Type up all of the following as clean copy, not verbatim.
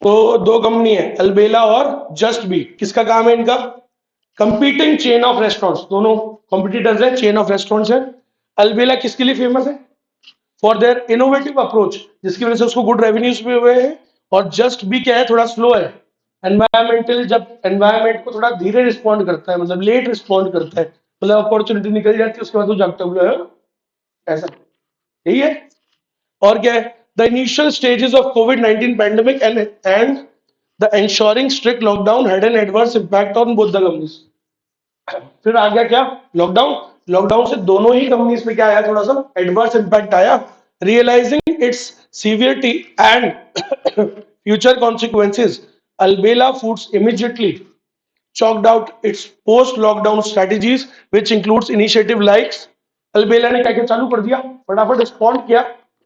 तो दो कंपनी है, अल्बेला और जस्ट बी। किसका काम है इनका? कंपीटिंग चेन ऑफ रेस्टोरेंट्स, दोनों कॉम्पिटिटर्स है, चेन ऑफ रेस्टोरेंट्स है। अल्बेला किसके लिए फेमस है? फॉर देयर इनोवेटिव अप्रोच, जिसकी वजह से उसको गुड रेवेन्यूज भी हुए हैं। और जस्ट भी क्या है, थोड़ा स्लो है, एनवायरमेंटल, जब एनवायरमेंट को थोड़ा धीरे रिस्पॉन्ड करता है, मतलब लेट रिस्पॉन्ड करता है, मतलब अपॉर्चुनिटी निकल जाती है उसके बाद वो जागता हुआ है, ऐसा, यही है। और क्या है? The initial stages of covid pandemic and the ensuring strict lockdown had an adverse impact on both the companies. फिर आ गया क्या? लॉकडाउन। लॉकडाउन से दोनों ही कंपनीज पे क्या आया? थोड़ा सा एडवर्स इंपैक्ट आया। Realising its severity and future consequences, Albela foods immediately chalked out its post lockdown strategies which includes initiative likes, अल्बेला ने क्या क्या चालू कर दिया, फटाफट रिस्पॉन्ड किया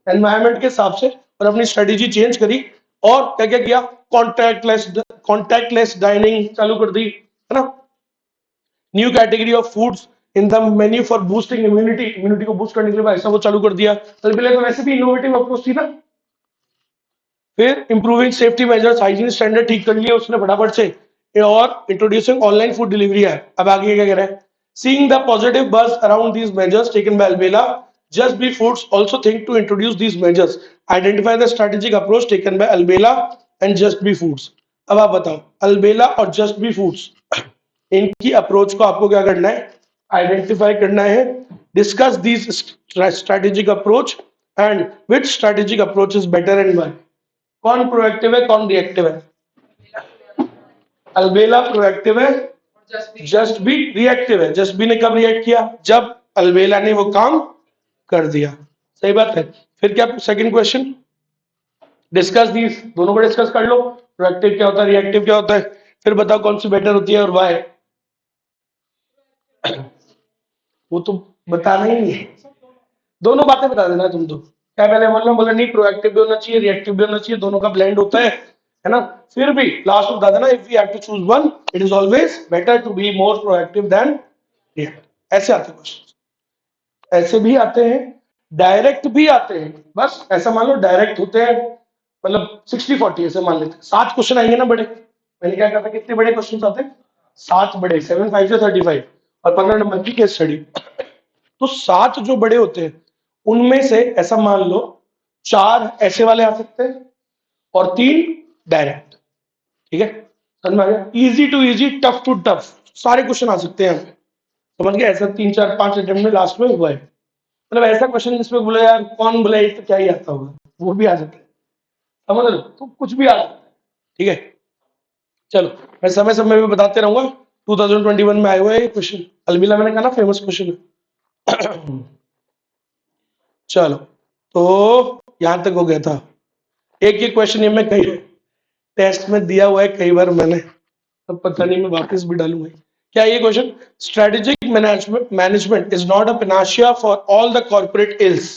एनवायरमेंट के हिसाब से और अपनी स्ट्रेटेजी चेंज करी। और क्या क्या किया? कॉन्टैक्टलेस डाइनिंग चालू कर दी, है ना। New category of foods in the menu for boosting immunity, immunity को बूस्ट करने के लिए ऐसा वो चालू कर दिया। अल्बेला तो वैसे भी इनोवेटिव अप्रोच थी ना। फिर improving safety measures, hygiene standard ठीक कर लिए उसने फटाफट से। और इंट्रोड्यूसिंग ऑनलाइन फूड डिलीवरी है। अब आगे क्या कह रहा है? Seeing the positive buzz around these measures taken by Albela, just B foods also think to introduce these measures, identify the strategic approach taken by Albela and just B foods. अब आप बताओ, अल्बेला और जस्ट बी फूड्स, इनकी approach को आपको क्या करना है? आइडेंटिफाई करना है। Discuss these strategic approach and which strategic approach is better and why. कौन प्रोएक्टिव है, कौन रिएक्टिव है? अल्बेला प्रोएक्टिव है, जस्ट बी रिएक्टिव है। जस्ट बी ने कब रिएक्ट किया? जब अल्बेला ने वो काम कर दिया। सही बात है। फिर क्या सेकंड क्वेश्चन? डिस्कस दीज, दोनों को डिस्कस कर लो, प्रोएक्टिव क्या होता है, रिएक्टिव क्या होता है। फिर बताओ कौन सी बेटर होती है और व्हाई। वो तो बताना ही है, दोनों बातें बता देना तुम तो। क्या पहले बोला नहीं, प्रोएक्टिव भी होना चाहिए, रिएक्टिव भी होना चाहिए, दोनों का ब्लेंड होता है ना। फिर भी लास्ट में बता देना, if we have to choose one, it is always better to be more proactive than reactive. ऐसे आते क्वेश्चन, ऐसे भी आते हैं, डायरेक्ट भी आते हैं। बस ऐसा मान लो डायरेक्ट होते हैं, मतलब 60-40 ऐसे मान लेते हैं। 7 क्वेश्चन आएंगे ना बड़े। मैंने क्या कहा था, कितने बड़े क्वेश्चन आते हैं? 7 बड़े, 7 5 से 35 और 15 नंबर की केस स्टडी। तो 7 जो बड़े होते हैं उनमें से ऐसा मान लो 4 ऐसे वाले आ सकते हैं और 3 डायरेक्ट। ठीक है, समझ में आ गया? Easy to easy, tough to tough, सारे क्वेश्चन आ सकते हैं यहाँ पे। समझ गए? ऐसा 3 4 5 अटेम्प्ट में लास्ट में हुआ है। मतलब ऐसा क्वेश्चन जिसमें बोले यार कौन बोले तो क्या ही आता होगा, वो भी आ जाता है। समझ लो, तो कुछ भी आ जाता है। ठीक है, चलो मैं समय समय में बताते रहूंगा। 2021 में आए हुए हैं क्वेश्चन, अलबिला मैंने कहा ना फेमस क्वेश्चन है। चलो, तो यहां तक हो गया था। एक एक क्वेश्चन ये मैं कई टेस्ट में दिया हुआ है कई बार मैंने, अब पता नहीं मैं वापस भी डालूंगा। क्या ये question? Strategic management is not a panacea for all the corporate ills,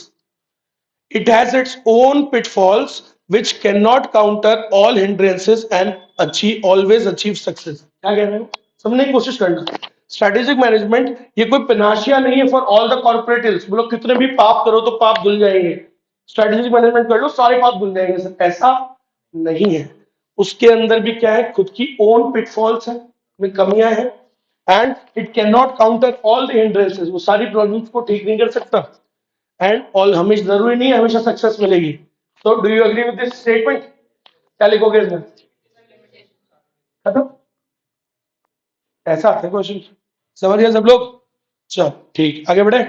it has its own pitfalls which cannot counter all hindrances and always achieve success। क्या कह रहे हो? समझने की कोशिश करना। स्ट्रेटेजिक मैनेजमेंट ये कोई पिनाशिया नहीं है for all the corporate ills. बोलो कितने भी पाप करो तो पाप धुल जाएंगे, स्ट्रेटेजिक मैनेजमेंट कर लो सारे पाप धुल जाएंगे, ऐसा नहीं है। उसके अंदर भी क्या है? खुद की ओन पिटफॉल्स है, में कमियां हैं, and it can not counter all the hindrances, वो सारी प्रॉब्लम्स को ठीक नहीं कर सकता, एंड ऑल हमेशा जरूरी नहीं हमेशा सक्सेस मिलेगी। तो do you agree with this statement? क्या लिखोगे इसमें? खत्म। ऐसा आता है क्वेश्चन, समझ गए सब लोग? चल ठीक, आगे बढ़े।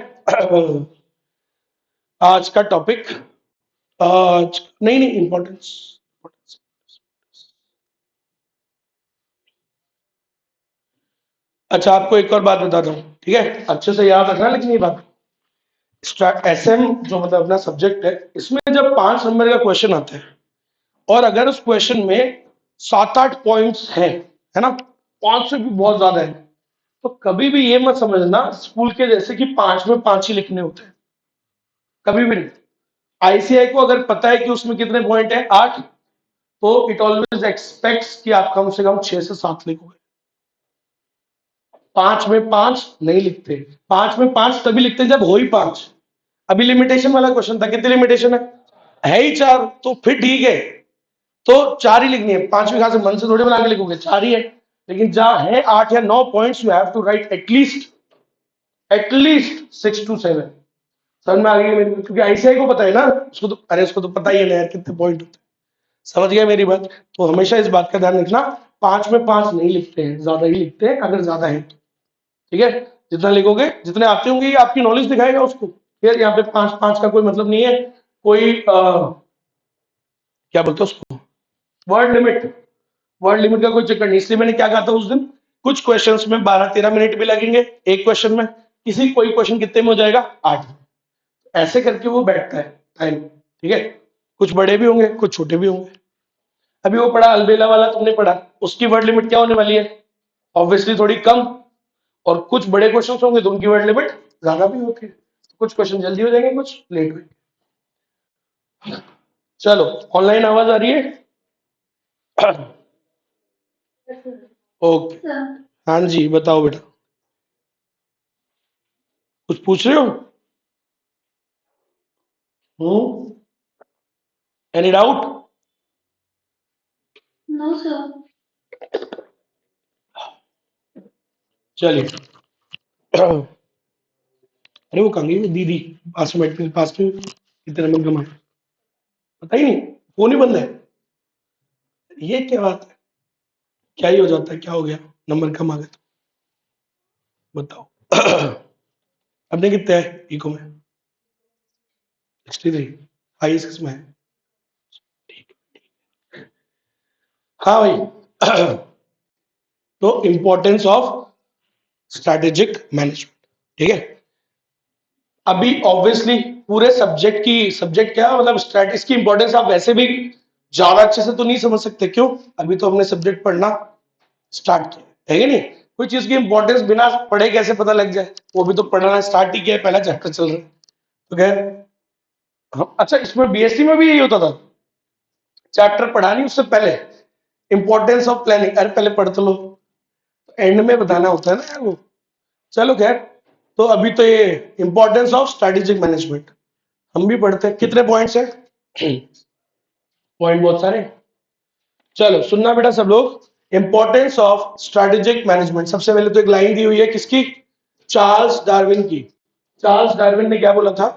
आज का टॉपिक, आज नहीं इंपॉर्टेंस। अच्छा, आपको एक और बात बताता हूँ, ठीक है, अच्छे से याद रखना लेकिन ये बात, एसएम जो मतलब अपना सब्जेक्ट है, इसमें जब 5 नंबर का क्वेश्चन आता है और अगर उस क्वेश्चन में 7-8 पॉइंट्स हैं, है ना, 5 से भी बहुत ज्यादा है, तो कभी भी ये मत समझना स्कूल के जैसे कि 5 में 5 ही लिखने होते हैं, कभी भी नहीं। आईसीआई को अगर पता है कि उसमें कितने पॉइंट है, 8, तो इट ऑलवेज एक्सपेक्ट्स कि आप कम से कम 6 से 7 लिखोगे। 5 में 5 नहीं लिखते, 5 में 5 तभी लिखते जब हो ही 5। अभी लिमिटेशन वाला क्वेश्चन था, कितनी लिमिटेशन है ही 4, तो फिर ठीक है, तो 4 ही लिखनी है, 5वीं कहां से मन से थोड़ी बना के लिखोगे, 4 ही है। लेकिन जहां है 8 या 9 points, you have to write at least 6 to 7। समझ में आ गई मेरी, क्योंकि आईसीआई को पता है ना, उसको तो, अरे उसको तो पता ही है ना यार कितने पॉइंट होते हैं। समझ गया मेरी बात? तो हमेशा इस बात का ध्यान रखना, 5 में 5 नहीं लिखते हैं, ज्यादा ही लिखते हैं अगर ज्यादा है तो। ठीक है, जितना लिखोगे, जितने आते होंगे ये आपकी नॉलेज दिखाएगा उसको। फिर यहाँ पे 5 5 का कोई मतलब नहीं है, कोई क्या बोलते हैं उसको, वर्ड लिमिट, वर्ड लिमिट का कोई चक्कर नहीं। इसलिए मैंने क्या कहा था उस दिन, कुछ क्वेश्चंस में 12-13 मिनट भी लगेंगे एक क्वेश्चन में, किसी कोई क्वेश्चन कितने में हो जाएगा, 8। ऐसे करके वो बैठता है टाइम। ठीक है, कुछ बड़े भी होंगे कुछ छोटे भी होंगे। अभी वो पढ़ा अलबेला वाला तुमने पढ़ा, उसकी वर्ड लिमिट क्या होने वाली है, ऑब्वियसली थोड़ी कम। और कुछ बड़े क्वेश्चन होंगे तो उनकी वर्ड लिमिट ज्यादा भी होती है। तो कुछ क्वेश्चन जल्दी हो जाएंगे, कुछ लेट होंगे। चलो, ऑनलाइन आवाज आ रही है? ओके, हाँ जी बताओ बेटा, कुछ पूछ रहे हो? Any doubt? No sir. चलिए। अरे वो कहाँ गई वो दीदी, पास में बैठ, पास में कितने नंबर कमा, पता ही नहीं, फोन ही बंद है। ये क्या बात है, क्या ही हो जाता है, क्या हो गया, नंबर कम आ गए तो बताओ। अपने कितने है इको में? 63। हाईएस्ट किसमें है? ठीक। हाँ भाई। तो इंपॉर्टेंस ऑफ स्ट्रैटेजिक मैनेजमेंट। ठीक है, अभी ऑब्वियसली पूरे सब्जेक्ट की, सब्जेक्ट क्या मतलब स्ट्रैटेजी की इंपॉर्टेंस आप वैसे भी ज्यादा अच्छे से तो नहीं समझ सकते, क्यों, अभी तो हमने सब्जेक्ट पढ़ना स्टार्ट किया है कि नहीं। कोई चीज की इंपॉर्टेंस बिना पढ़े कैसे पता लग जाए, वो भी तो पढ़ना स्टार्ट ही किया है, पहला चैप्टर चल रहा है। तो खैर, अच्छा इसमें बीएससी में भी यही होता था, चैप्टर पढ़ा नहीं उससे पहले इंपॉर्टेंस ऑफ प्लानिंग, अरे पहले पढ़ तो लो, एंड में बताना होता है ना यार वो। चलो खैर, तो अभी तो ये इंपॉर्टेंस ऑफ स्ट्रेटेजिक मैनेजमेंट हम भी पढ़ते हैं। कितने पॉइंट्स है? पॉइंट बहुत सारे। चलो सुनना बेटा सब लोग, इंपॉर्टेंस ऑफ स्ट्रेटेजिक मैनेजमेंट। सबसे पहले तो एक लाइन दी हुई है किसकी, चार्ल्स डार्विन की। चार्ल्स डार्विन ने क्या बोला था,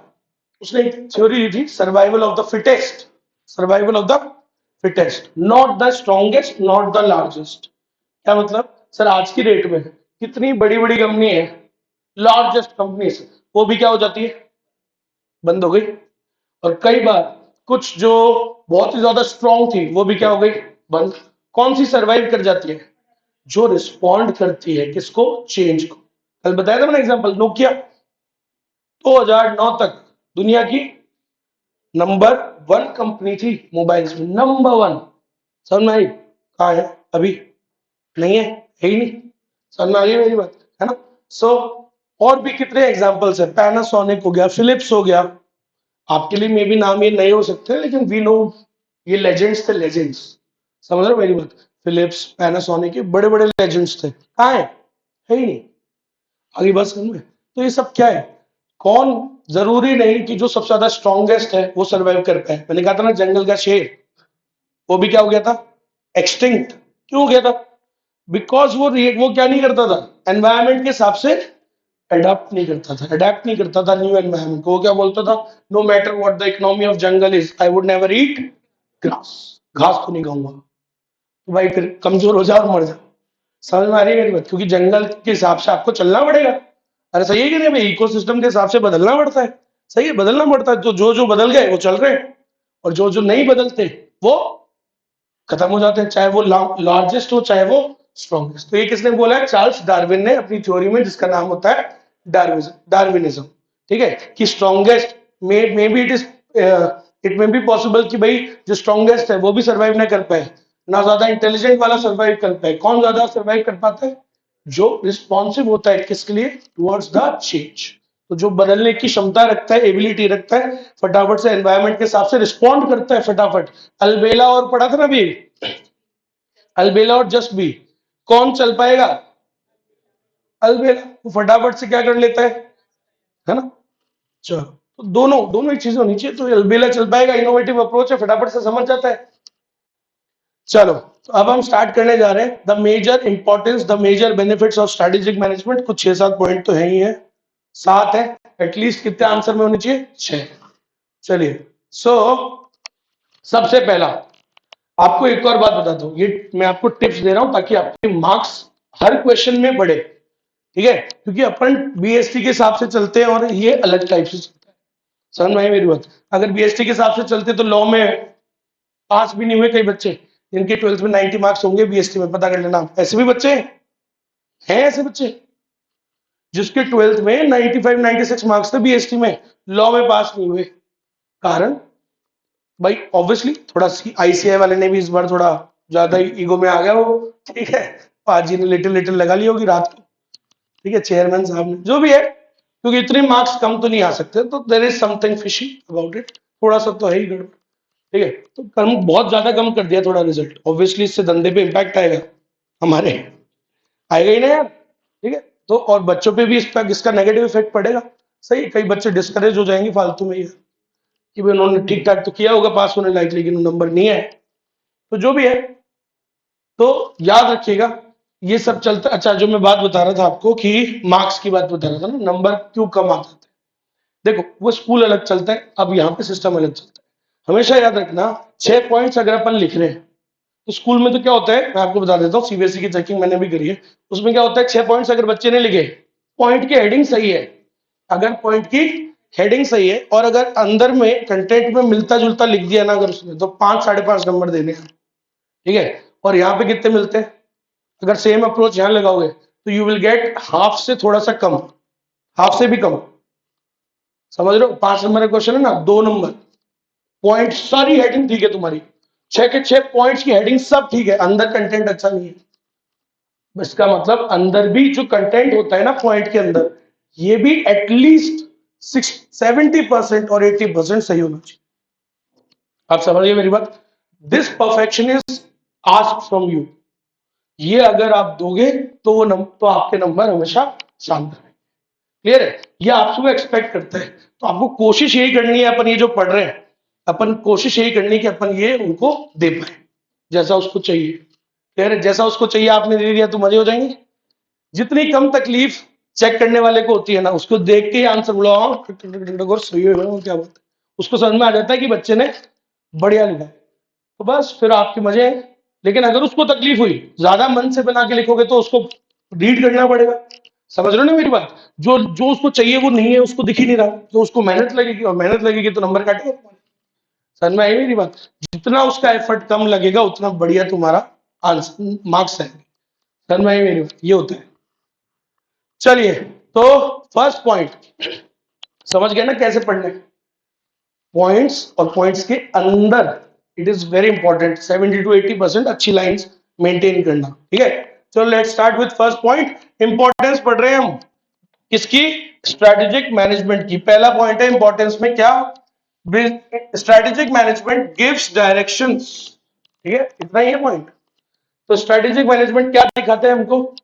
उसने एक थ्योरी दी थी, survival of the fittest, survival of the fittest, not the strongest not the largest. क्या मतलब, सर आज की डेट में कितनी बड़ी बड़ी कंपनी है, लार्जेस्ट कंपनीज, वो भी क्या हो जाती है, बंद हो गई। और कई बार कुछ जो बहुत ही ज्यादा स्ट्रॉन्ग थी वो भी क्या हो गई, बंद। कौन सी सर्वाइव कर जाती है, जो रिस्पॉन्ड करती है किसको, चेंज को। कल बताया था मैंने एग्जांपल, नोकिया 2009 तक दुनिया की नंबर 1 कंपनी थी मोबाइल्स में, नंबर 1। समझ में आई? कहा है अभी, नहीं है ही नहीं। समझ में आ गई मेरी बात, है ना? सो और भी कितने एग्जांपल्स है, पैनासोनिक हो गया, फिलिप्स हो गया। आपके लिए मे भी नाम ये नए हो सकते हैं, लेकिन वी नो ये लेजेंड्स थे, लेजेंड्स। समझ रहे हो मेरी बात? फिलिप्स, पैनासोनिक, ये बड़े बड़े लेजेंड्स थे, कहाँ है ही नहीं। आगे बात समझ में? तो ये सब क्या है, कौन, जरूरी नहीं कि जो सबसे ज्यादा स्ट्रॉन्गेस्ट है वो सर्वाइव कर पाए। मैंने कहा था ना जंगल का शेर, वो भी क्या हो गया था, एक्सटिंक्ट। क्यों हो गया था, बिकॉज वो क्या नहीं करता था, एनवायरमेंट के हिसाब से अडेप्ट नहीं करता था, अडेप्ट नहीं करता था न्यू एनवायरमेंट को। वो क्या बोलता था, no matter what the economy of jungle is, I would never eat grass, घास तो नहीं खाऊंगा। तो भाई फिर कमजोर हो जा और मर जा। समझ में आ रही है मेरी बात? क्योंकि जंगल के हिसाब से आपको चलना पड़ेगा। अरे सही है कि नहीं भाई, इकोसिस्टम के हिसाब से बदलना पड़ता है। सही है, बदलना पड़ता है। तो जो जो बदल गए वो चल रहे हैं, और जो जो नहीं बदलते वो खत्म हो जाते हैं, चाहे वो लार्जेस्ट हो चाहे वो स्ट्रॉन्गेस्ट। तो ये किसने बोला है, चार्ल्स डार्विन ने अपनी थ्योरी में, जिसका नाम होता है डार्विनिज्म। ठीक है, कि strongest may be it may be possible कि भाई जो स्ट्रॉन्गेस्ट है वो भी सर्वाइव ना कर पाए, ना ज्यादा इंटेलिजेंट वाला सर्वाइव कर पाए। कौन ज्यादा सर्वाइव कर पाता है, जो रिस्पॉन्सिव होता है किसके लिए, टुवर्ड्स द चेंज। तो जो बदलने की क्षमता रखता है, एबिलिटी रखता है, फटाफट से एनवायरमेंट के हिसाब से रिस्पॉन्ड करता है फटाफट। अलबेला और पढ़ा था ना अभी, अलबेला और जस्ट बी, कौन चल पाएगा, अलबेला। वो फटाफट से क्या कर लेता है ना। चलो, तो दोनों दोनों ही चीजें होनी चाहिए, तो अलबेला चल पाएगा, इनोवेटिव अप्रोच है, फटाफट से समझ जाता है। चलो, तो अब हम स्टार्ट करने जा रहे हैं the major importance, the major benefits of strategic management. कुछ 6-7 पॉइंट तो है ही है, 7 है एटलीस्ट। कितने आंसर में होने चाहिए? 6। चलिए, सो सबसे पहला आपको एक और बात बता दूं, ये मैं आपको टिप्स दे रहा हूं ताकि आपके मार्क्स हर क्वेश्चन में बढ़े, ठीक है? क्योंकि अपन बीएसटी के हिसाब से चलते हैं और ये अलग टाइप से चलता है। समझ में आई मेरी बात? अगर बीएसटी के हिसाब से चलते तो लॉ में पास भी नहीं हुए कई बच्चे, जिनके 12th में 90 मार्क्स होंगे, बीएसटी में पता कर लेना। ऐसे भी बच्चे हैं, ऐसे बच्चे जिसके 12th में 95 96 मार्क्स थे, बीएसटी में लॉ में पास नहीं हुए। कारण भाई ऑब्वियसली थोड़ा आईसीआई वाले ने भी इस बार थोड़ा ज्यादा ही ईगो में आ गया वो, ठीक है? पाजी ने लिटिल लिटिल लगा ली होगी रात को, ठीक है, चेयरमैन साहब ने, जो भी है, क्योंकि इतने मार्क्स कम तो नहीं आ सकते, तो there is something fishy about it, थोड़ा सा तो है ही गड़बड़, ठीक है? तो कम, बहुत ज्यादा कम कर दिया थोड़ा रिजल्ट, ऑब्वियसली इससे धंधे पे इम्पैक्ट आएगा हमारे, आएगा ही ना यार, ठीक है? तो और बच्चों पे भी इसका नेगेटिव इफेक्ट पड़ेगा। सही, कई बच्चे डिस्करेज हो जाएंगे फालतू में ये, कि भाई उन्होंने ठीक ठाक तो किया होगा पास होने लायक, लेकिन नंबर नहीं है। तो जो भी है, तो याद रखिएगा ये सब चलता। अच्छा, जो मैं बात बता रहा था आपको कि मार्क्स की बात बता रहा था ना, नंबर क्यों कम आते थे, देखो वो स्कूल अलग चलता है, अब यहाँ पे सिस्टम अलग चलता है। हमेशा याद रखना, 6 पॉइंट्स अगर अपन लिख रहे हैं तो स्कूल में तो क्या होता है, मैं आपको बता देता हूँ, सीबीएसई की चेकिंग मैंने भी करी है। उसमें क्या होता है, 6 पॉइंट्स अगर बच्चे ने लिखे, पॉइंट की हेडिंग सही है, अगर पॉइंट की हेडिंग सही है और अगर अंदर में कंटेंट में मिलता जुलता लिख दिया ना अगर उसने, तो 5 5.5 नंबर देने हैं, ठीक है? और यहाँ पे कितने मिलते हैं? अगर सेम अप्रोच यहाँ लगाओगे तो यू विल गेट हाफ से थोड़ा सा कम, हाफ से भी कम। समझ रहे हो? 5 नंबर का क्वेश्चन है ना, 2 नंबर, पॉइंट सारी हेडिंग ठीक है तुम्हारी, 6 के 6 पॉइंट्स की हेडिंग सब ठीक है, अंदर कंटेंट अच्छा नहीं है। इसका मतलब अंदर भी जो कंटेंट होता है ना पॉइंट के अंदर, ये भी एटलीस्ट 70% और 80% सही होना चाहिए। आप समझिए मेरी बात? This perfection is asked from you. ये अगर आप दोगे तो तो आपके नंबर हमेशा शानदार है। क्लियर है? ये आपसे वो एक्सपेक्ट करता है, तो आपको कोशिश यही करनी है, अपन ये जो पढ़ रहे हैं, अपन कोशिश यही करनी है कि अपन ये उनको दे पाए जैसा उसको चाहिए। क्लियर है? जैसा उसको चाहिए आपने दे दिया तो मजे हो जाएंगे। जितनी कम तकलीफ चेक करने वाले को होती है ना, उसको देख के ही आंसर बोला, सही है, क्या बात है, उसको समझ में आ जाता है कि बच्चे ने बढ़िया लिखा है, तो बस फिर आपके मजे हैं। लेकिन अगर उसको तकलीफ हुई, ज्यादा मन से बना के लिखोगे तो उसको रीड करना पड़ेगा। समझ रहे हो ना मेरी बात? जो जो उसको चाहिए वो नहीं है, उसको दिख ही नहीं रहा, तो उसको मेहनत लगेगी, और मेहनत लगेगी तो नंबर काटेगा। समझ में आई मेरी बात? जितना उसका एफर्ट कम लगेगा उतना बढ़िया तुम्हारा आंसर मार्क्स आएंगे। समझ में आई मेरी बात? ये होता है। चलिए, तो फर्स्ट पॉइंट समझ गए ना कैसे पढ़ने, पॉइंट्स और पॉइंट्स के अंदर, it is very important, 70 to 80% अच्छी लाइंस मेंटेन करना, ठीक है? चलो let's start with first point. Importance पढ़ रहे हैं हम किसकी? स्ट्रेटेजिक मैनेजमेंट की। पहला पॉइंट है इंपॉर्टेंस में क्या? स्ट्रेटेजिक मैनेजमेंट गिव्स डायरेक्शंस, ठीक है? इतना ही है पॉइंट। तो स्ट्रेटेजिक मैनेजमेंट क्या दिखाते हैं हमको?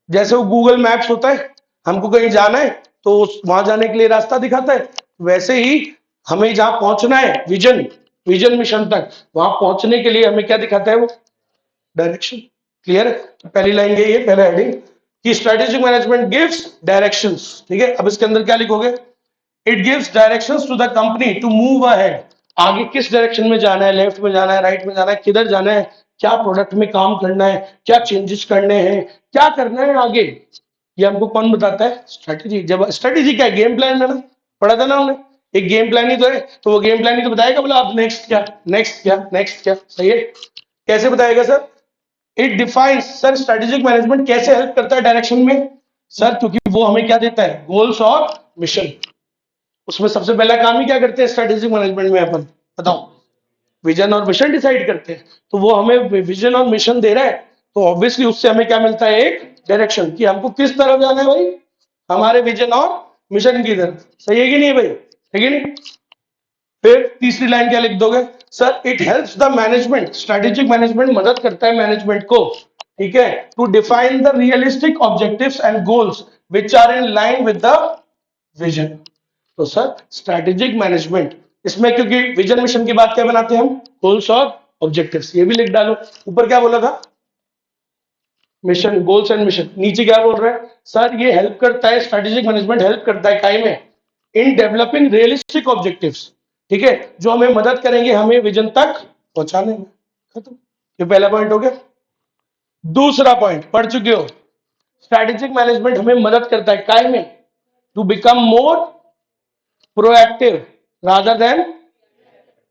जैसे वो गूगल मैप्स होता है, हमको कहीं जाना है तो वहां जाने के लिए रास्ता दिखाता है, वैसे ही हमें जहां पहुंचना है, विजन विजन मिशन तक, वहां पहुंचने के लिए हमें क्या दिखाता है? वो डायरेक्शन। क्लियर है? तो पहली लाइन यही है, पहला हेडिंग, कि स्ट्रेटेजिक मैनेजमेंट गिव्स डायरेक्शंस, ठीक है? अब इसके अंदर क्या लिखोगे? It gives directions to the company to move ahead. आगे किस डायरेक्शन में जाना है, लेफ्ट में जाना है, राइट में जाना है, किधर जाना है, क्या प्रोडक्ट में काम करना है, क्या चेंजेस करने हैं, क्या करना है आगे, ये हमको कौन बताता है? स्ट्रेटेजी। जब स्ट्रेटेजी क्या है? गेम प्लान है ना, पढ़ा था ना हमने, एक गेम प्लान ही तो है, तो वो गेम प्लान ही तो बताएगा, बोला आप नेक्स्ट क्या, नेक्स्ट क्या, नेक्स्ट क्या। सही है? कैसे बताएगा sir? It defines, sir strategic management कैसे हेल्प करता है डायरेक्शन में? सर क्योंकि वो हमें क्या देता है? गोल्स और मिशन। उसमें सबसे पहला काम ही क्या करते हैं स्ट्रेटेजिक मैनेजमेंट में अपन? बताओ। विजन और मिशन डिसाइड करते हैं, तो वो हमें विजन और मिशन दे रहा है, तो ऑब्वियसली उससे हमें क्या मिलता है? एक डायरेक्शन, कि हमको किस तरफ जाना है भाई, हमारे विजन और मिशन की तरफ। सही है कि नहीं भाई? है कि नहीं? फिर तीसरी लाइन क्या लिख दोगे? Sir it helps the management, strategic management मदद करता है मैनेजमेंट को, ठीक है, to define the realistic objectives and goals which are in line with the vision. तो सर स्ट्रेटेजिक मैनेजमेंट इसमें, क्योंकि विजन मिशन की बात क्या बनाते हैं हम? गोल्स और ऑब्जेक्टिव्स, ये भी लिख डालो। ऊपर क्या बोला था, मिशन, गोल्स एंड मिशन। नीचे क्या बोल रहा है, सर ये हेल्प करता है, स्ट्रेटेजिक मैनेजमेंट हेल्प करता है काय में, इन डेवलपिंग रियलिस्टिक ऑब्जेक्टिव्स, ठीक है, जो हमें मदद करेंगे हमें विजन तक पहुंचाने में। खत्म, ये पहला पॉइंट हो गया। दूसरा पॉइंट पढ़ चुके हो, स्ट्रेटेजिक मैनेजमेंट हमें मदद करता है काय में, to become more proactive rather than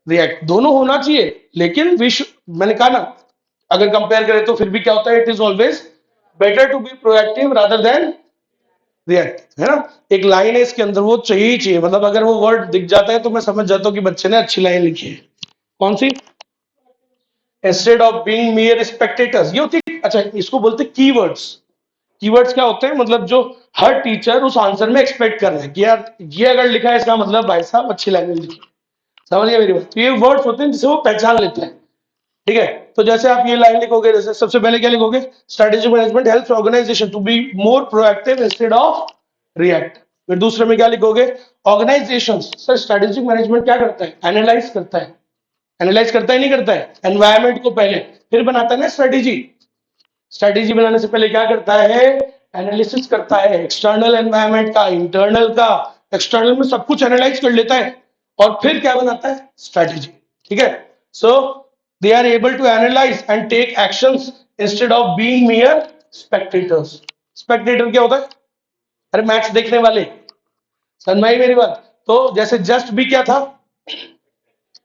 react. दोनों होना चाहिए, लेकिन विश्व, मैंने कहा ना, अगर कंपेयर करें तो फिर भी क्या होता है, it is always better to be proactive rather than react, है ना। एक लाइन है इसके अंदर, वो चाहिए ही चाहिए, मतलब अगर वो वर्ड दिख जाता है तो मैं समझ जाता हूँ कि बच्चे ने अच्छी लाइन लिखी है। कौन सी, instead of being mere spectators, ये होती है, अच्छा इसको बोलते हैं कीवर्ड्स। कीवर्ड्स क्या होते हैं, मतलब जो हर टीचर उस आंसर में एक्सपेक्ट कर रहा है कि यार ये अगर लिखा है इसका मतलब भाई साहब अच्छी लैंग्वेज लिखी, समझ गए मेरी बात। तो ये वर्ड्स होते हैं जिसे वो पहचान लेते हैं, ठीक है। तो जैसे आप ये लाइन लिखोगे, जैसे सबसे पहले क्या लिखोगे, strategic management helps organisation to be more proactive instead of react. फिर दूसरे में क्या लिखोगे, ऑर्गेनाइजेशंस, सर स्ट्रेटेजिक मैनेजमेंट क्या करता है, एनालाइज करता है, एनालाइज करता है नहीं करता है, एनवायरमेंट को पहले, फिर बनाता है ना स्ट्रेटेजी। स्ट्रेटेजी बनाने से पहले क्या करता है, एनालिसिस करता है, एक्सटर्नल एनवायरमेंट का, इंटरनल का, एक्सटर्नल में सब कुछ एनालाइज कर लेता है, और फिर क्या बनाता है, स्ट्रेटेजी, ठीक है। So they are able to analyse and take actions instead of being mere spectators. Spectator क्या होता है, अरे मैच देखने वाले, समझ में आई मेरी बात। तो जैसे जस्ट भी क्या था,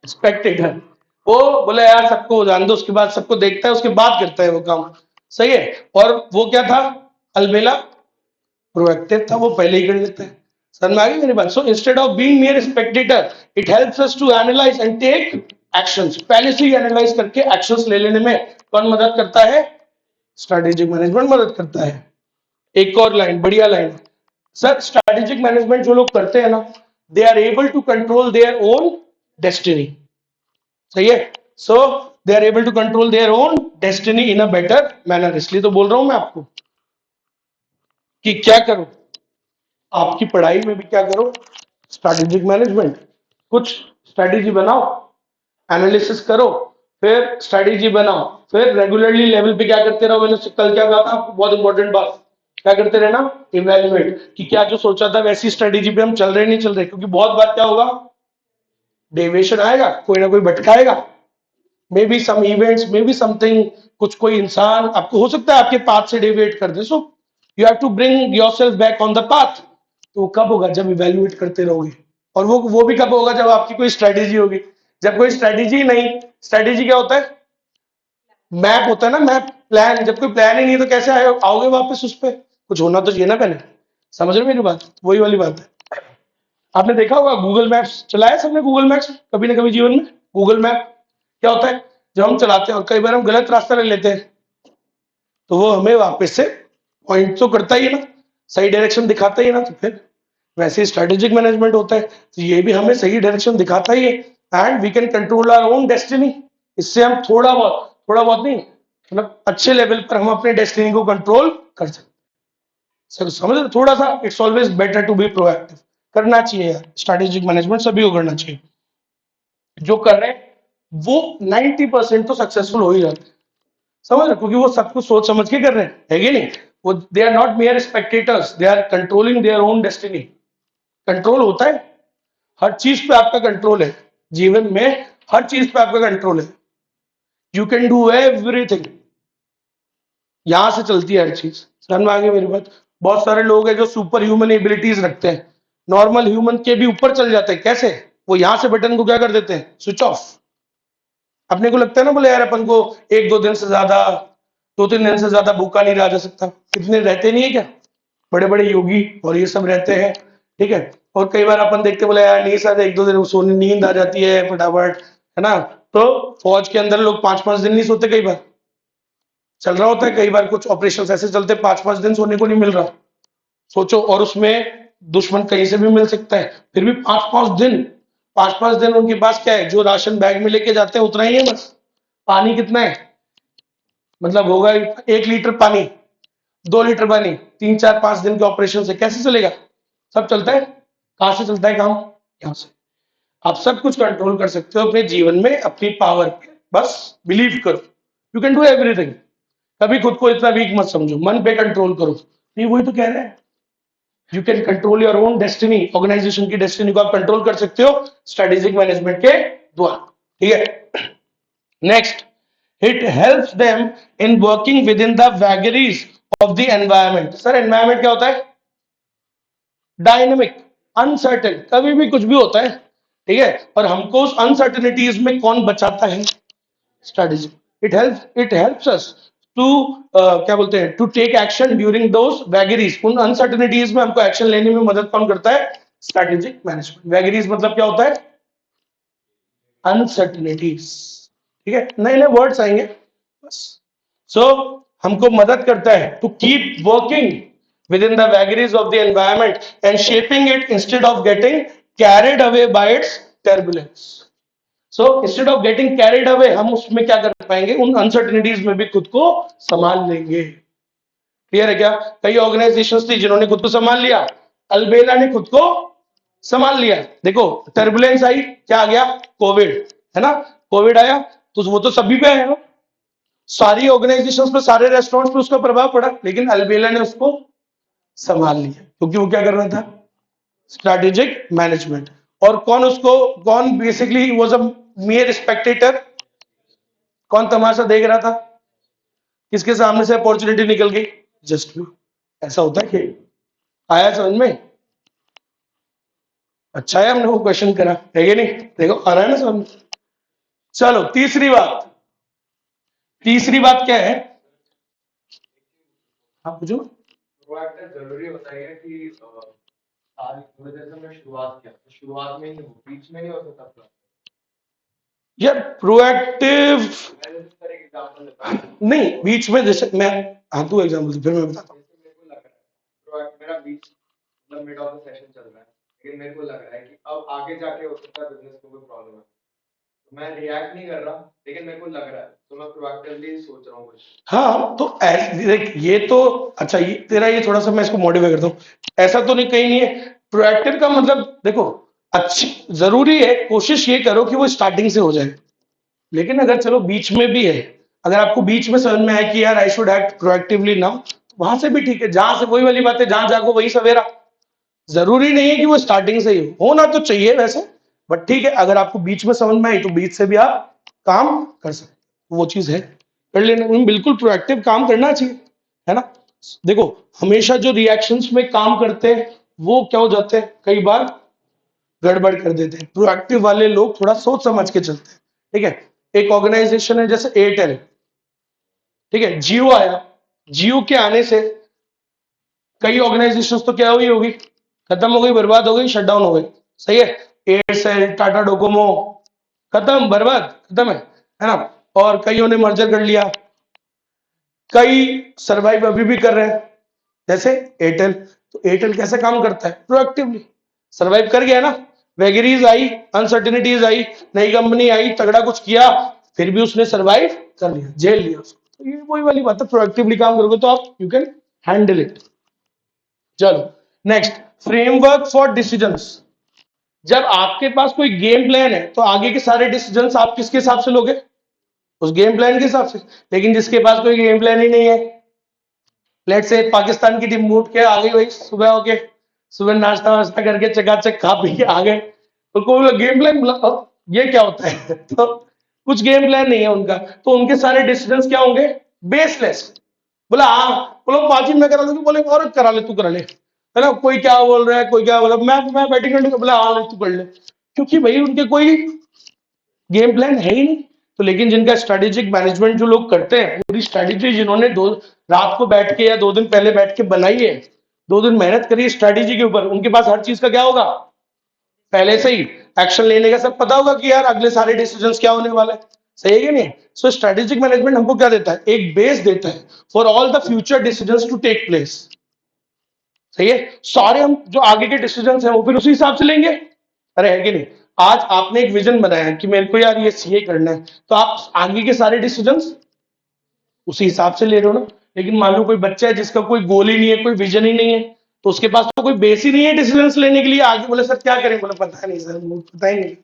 स्पेक्टेटर, वो बोले यार सबको जान दो, उसके बाद सबको देखता है उसके बाद करता है वो काम, सही है। और वो क्या था, अलबेला प्रोएक्टिव था, वो पहले ही कर लेता है। समझ में आ गई मेरी बात। So instead of being mere spectator, it helps us to analyse and take actions. पहले से ही एनालाइज करके एक्शंस ले लेने में कौन मदद करता है, स्ट्रेटेजिक मैनेजमेंट मदद करता है। एक और लाइन, बढ़िया लाइन, सर स्ट्रेटेजिक मैनेजमेंट जो लोग करते हैं ना, they are able to control their own destiny, सही है। So they are able to control their own destiny in a better manner. इसलिए तो बोल रहा हूं मैं आपको कि क्या करो, आपकी पढ़ाई में भी क्या करो, स्ट्रेटेजिक मैनेजमेंट, कुछ स्ट्रेटेजी बनाओ, एनालिसिस करो, फिर स्ट्रेटेजी बनाओ, फिर रेगुलरली लेवल पे क्या करते रहो। मैंने कल क्या कहा था आपको, बहुत इंपॉर्टेंट बात, क्या करते रहना, इवेल्युएट, कि क्या जो सोचा था वैसी स्ट्रेटेजी पे हम चल रहे नहीं चल रहे, क्योंकि बहुत बार क्या होगा, डेविएशन आएगा, कोई ना कोई भटकाएगा, maybe some events, maybe something, कुछ कोई इंसान आपको हो सकता है आपके पाथ से डेविएट कर दे। So you have to bring yourself back on the path. तो वो कब होगा, जब इवेल्युएट करते रहोगे। और वो भी कब होगा, जब आपकी कोई स्ट्रेटेजी होगी। जब कोई स्ट्रेटेजी नहीं, स्ट्रेटेजी क्या होता है, मैप होता है ना, मैप, प्लान। जब कोई प्लान ही नहीं तो कैसे आओगे वापस उस पर, कुछ होना तो चाहिए ना पहले। समझ रहे हो मेरी बात, वही वाली बात है। आपने देखा होगा गूगल मैप्स, चलाया सबने गूगल मैप्स कभी ना कभी जीवन में। गूगल मैप क्या होता है, जब हम चलाते हैं और कई बार हम गलत रास्ता ले लेते हैं, तो वो हमें वापस से पॉइंट तो करता ही है ना, सही डायरेक्शन दिखाता ही है ना। तो फिर वैसे ही स्ट्रेटेजिक मैनेजमेंट होता है, तो ये भी हमें सही डायरेक्शन दिखाता ही है, and we can control our own destiny. इससे हम थोड़ा बहुत नहीं, मतलब अच्छे लेवल पर हम अपने डेस्टिनी को कंट्रोल कर सकते हैं। समझ रहे, थोड़ा सा, it's always better to be proactive, करना चाहिए यार, स्ट्रेटेजिक मैनेजमेंट सभी को करना चाहिए। जो कर रहे हैं वो 90% तो सक्सेसफुल हो ही जाते हैं, समझ रहे, क्योंकि वो सब कुछ सोच समझ के कर रहे हैं, है कि नहीं। वो they are not mere spectators, they are controlling their own destiny. Control होता है, हर चीज पे आपका कंट्रोल है, जीवन में हर चीज पे आपका कंट्रोल है। यू कैन डू एवरीथिंग, यहां से चलती है हर चीज। समझ में आ गई मेरी बात। बहुत सारे लोग हैं जो सुपर ह्यूमन एबिलिटीज रखते हैं, नॉर्मल ह्यूमन के भी ऊपर चल जाते हैं। कैसे, वो यहां से बटन को क्या कर देते हैं, स्विच ऑफ। अपने को लगता है ना, बोले यार अपन को एक दो दिन से ज्यादा, दो तीन दिन से ज्यादा भूखा नहीं रहा जा सकता, कितने रहते नहीं है क्या, बड़े बड़े योगी और ये सब रहते हैं, ठीक है। और कई बार अपन देखते बोले यार नहीं सर, एक दो दिन सोने नींद आ जाती है फटाफट, है ना। तो फौज के अंदर लोग 5-5 दिन नहीं सोते, कई बार चल रहा होता है, कई बार कुछ ऑपरेशन ऐसे चलते 5-5 दिन सोने को नहीं मिल रहा, सोचो। और उसमें दुश्मन कहीं से भी मिल सकता है, फिर भी 5-5 दिन, 5-5 दिन उनके पास क्या है, जो राशन बैग में लेके जाते हैं उतना ही है बस। पानी कितना है, मतलब होगा 1 लीटर पानी, 2 लीटर पानी, 3-4-5 दिन के ऑपरेशन से कैसे चलेगा, सब चलता है। कहां से चलता है काम, यहाँ से। आप सब कुछ कंट्रोल कर सकते हो अपने जीवन में, अपनी पावर पे बस बिलीव करो, यू कैन डू एवरीथिंग। कभी खुद को इतना वीक मत समझो, मन पे कंट्रोल करो। नहीं वही तो कह रहे हैं, you can control your own destiny. Organisation की डेस्टिनी को आप कंट्रोल कर सकते हो स्ट्रेटेजिक मैनेजमेंट के द्वारा। ठीक है, next, it helps them in working within the vagaries of the environment. Sir environment क्या होता है? डायनेमिक, अनसर्टेन, कभी भी कुछ भी होता है। ठीक है, और हमको उस अनसर्टेनिटीज में कौन बचाता है? Strategy. It helps us to क्या बोलते हैं, to take action during those vagaries. उन अनसर्टेनिटीज में हमको एक्शन लेने में मदद कौन करता है? Strategic management. वैगरीज मतलब क्या होता है? अनसर्टेनिटीज। ठीक है, नए नए वर्ड्स आएंगे बस। सो हमको मदद करता है to keep working within the vagaries of the environment and shaping it instead of getting carried away by its turbulence. So instead of getting carried away, हम उसमें क्या कर पाएंगे? उन अनसर्टेनिटीज में भी खुद को संभाल लेंगे। क्लियर है क्या? कई ऑर्गेनाइजेशंस थी जिन्होंने खुद को संभाल लिया, अल्बेला ने खुद को संभाल लिया। देखो टर्बुलेंस आई, क्या आ गया? कोविड, है ना? कोविड आया तो वो तो सभी पे आया ना, सारी ऑर्गेनाइजेशंस पे, सारे रेस्टोरेंट्स पे उसका प्रभाव पड़ा, लेकिन अल्बेला ने उसको संभाल लिया क्योंकि वो क्या कर रहा था? Strategic management. और कौन basically was a mere Spectator? कौन तमाशा देख रहा था? किसके सामने से अपॉर्चुनिटी निकल गई? Just view. ऐसा होता है कि आया समझ में? अच्छा है हमने वो क्वेश्चन करा, है कि नहीं? देखो आ रहा है ना समझ। चलो तीसरी बात क्या है? आप पूछो। प्रोएक्टिव जरूरी होता है कि आज जैसे मैं शुरुआत किया तो शुरुआत में ही हो, बीच में नहीं हो सकता प्लान। यार प्रोएक्टिव मैं इस तरह के एग्जांपल देता हूं। नहीं, बीच में जैसे मैं, हाँ तू एग्जांपल फिर मैं बताता हूँ। जैसे मेरे को लग रहा है प्रोएक्ट मेरा बीच मतलब मिड ऑफ द सेशन चल रहा है, लेकिन मेरे को लग रहा है कि अब आगे जाके हो सकता है बिजनेस को कोई प्रॉब्लम है, तो मैं रिएक्ट नहीं कर रहा, लेकिन मेरे को लग रहा है तो मैं प्रोएक्टिवली सोच रहा हूँ कुछ। हाँ तो देख ये तो अच्छा, ये तेरा ये थोड़ा सा मैं इसको मॉडिफाई करता हूँ। ऐसा तो नहीं, कहीं नहीं है प्रोएक्टिव का मतलब। देखो अच्छी जरूरी है, कोशिश ये करो कि वो स्टार्टिंग से हो जाए, लेकिन अगर चलो बीच में भी है, अगर आपको बीच में समझ में आए कि यार I should act proactively now, वहां से भी ठीक है। जहां से वही वाली बात है, जहां जाको वही सवेरा। जरूरी नहीं है कि वो स्टार्टिंग से ही होना तो चाहिए वैसे, बट ठीक है अगर आपको बीच में समझ में आई तो बीच से भी आप काम कर सकते, वो चीज है, कर लेना। बिल्कुल प्रोएक्टिव काम करना चाहिए, है ना? देखो हमेशा जो रिएक्शंस में काम करते हैं वो क्या हो जाते हैं, कई बार गड़बड़ कर देते हैं। प्रोएक्टिव वाले लोग थोड़ा सोच समझ के चलते हैं। ठीक है, एक ऑर्गेनाइजेशन है जैसे एयरटेल, ठीक है, जियो आया, जियो के आने से कई ऑर्गेनाइजेशंस तो क्या हुई होगी, खत्म हो गई, बर्बाद हो गई, शट डाउन हो गई। सही है, एयरसेल, टाटा डोकोमो, खत्म, बर्बाद, खत्म है ना? और कईयों ने मर्जर कर लिया, कई सरवाइव अभी भी कर रहे हैं, जैसे एयरटेल। तो एयरटेल कैसे काम करता है? प्रोएक्टिवली सरवाइव कर गया ना। वेगरीज आई, अनसर्टिनिटीज आई, नई कंपनी आई, तगड़ा कुछ किया, फिर भी उसने सरवाइव कर लिया, झेल लिया उसको। तो ये वही वाली बात है, प्रोएक्टिवली काम करोगे तो आप यू कैन हैंडल इट। चलो नेक्स्ट, फ्रेमवर्क फॉर डिसीजंस। जब आपके पास कोई गेम प्लान है तो आगे के सारे डिसीजंस आप किसके हिसाब से लोगे? उस गेम प्लान के हिसाब से। लेकिन जिसके पास कोई गेम प्लान ही नहीं है, लेट से पाकिस्तान की टीम उठ के आ गई भाई, सुबह होके सुबह नाश्ता वाश्ता करके चकाचक खा पी के आ गए, तो कोई गेम प्लान, ये क्या होता है? तो कुछ गेम प्लान नहीं है उनका, तो उनके सारे डिसीजंस क्या होंगे? बेसलेस। बोला हाँ, बोलो 5 ही मैं करा लूंगी, बोले और करा ले, तू करा ले, है ना? कोई क्या बोल रहा है, कोई क्या बोल रहा है, मैं बैटिंग करने को बोला हाँ तू कर ले, क्योंकि भाई उनके कोई गेम प्लान है ही नहीं। तो लेकिन जिनका स्ट्रेटेजिक मैनेजमेंट जो लोग करते हैं, पूरी स्ट्रेटेजी जिन्होंने दो रात को बैठ के या 2 दिन पहले बैठ के बनाई है, 2 दिन मेहनत करी स्ट्रेटेजी के ऊपर, उनके पास हर चीज का क्या होगा? पहले से ही एक्शन लेने का सब पता होगा कि यार अगले सारे डिसीजंस क्या होने वाले हैं। सही है कि नहीं? सो स्ट्रेटेजिक मैनेजमेंट हमको क्या देता है? एक बेस देता है for all the future decisions to take place. सही है, सारे हम जो आगे के डिसीजंस हैं वो फिर उसी हिसाब से लेंगे। अरे है कि नहीं? आज आपने एक विजन बनाया है कि मेरे को यार ये सीए करना है, तो आप आगे के सारे डिसीजंस उसी हिसाब से ले रहे हो ना। लेकिन मान लो कोई बच्चा है जिसका कोई गोल ही नहीं है, कोई विजन ही नहीं है, तो उसके पास तो कोई बेस ही नहीं है डिसीजंस लेने के लिए। आगे बोले सर क्या करें, बोले पता नहीं सर, मुझे पता ही नहीं।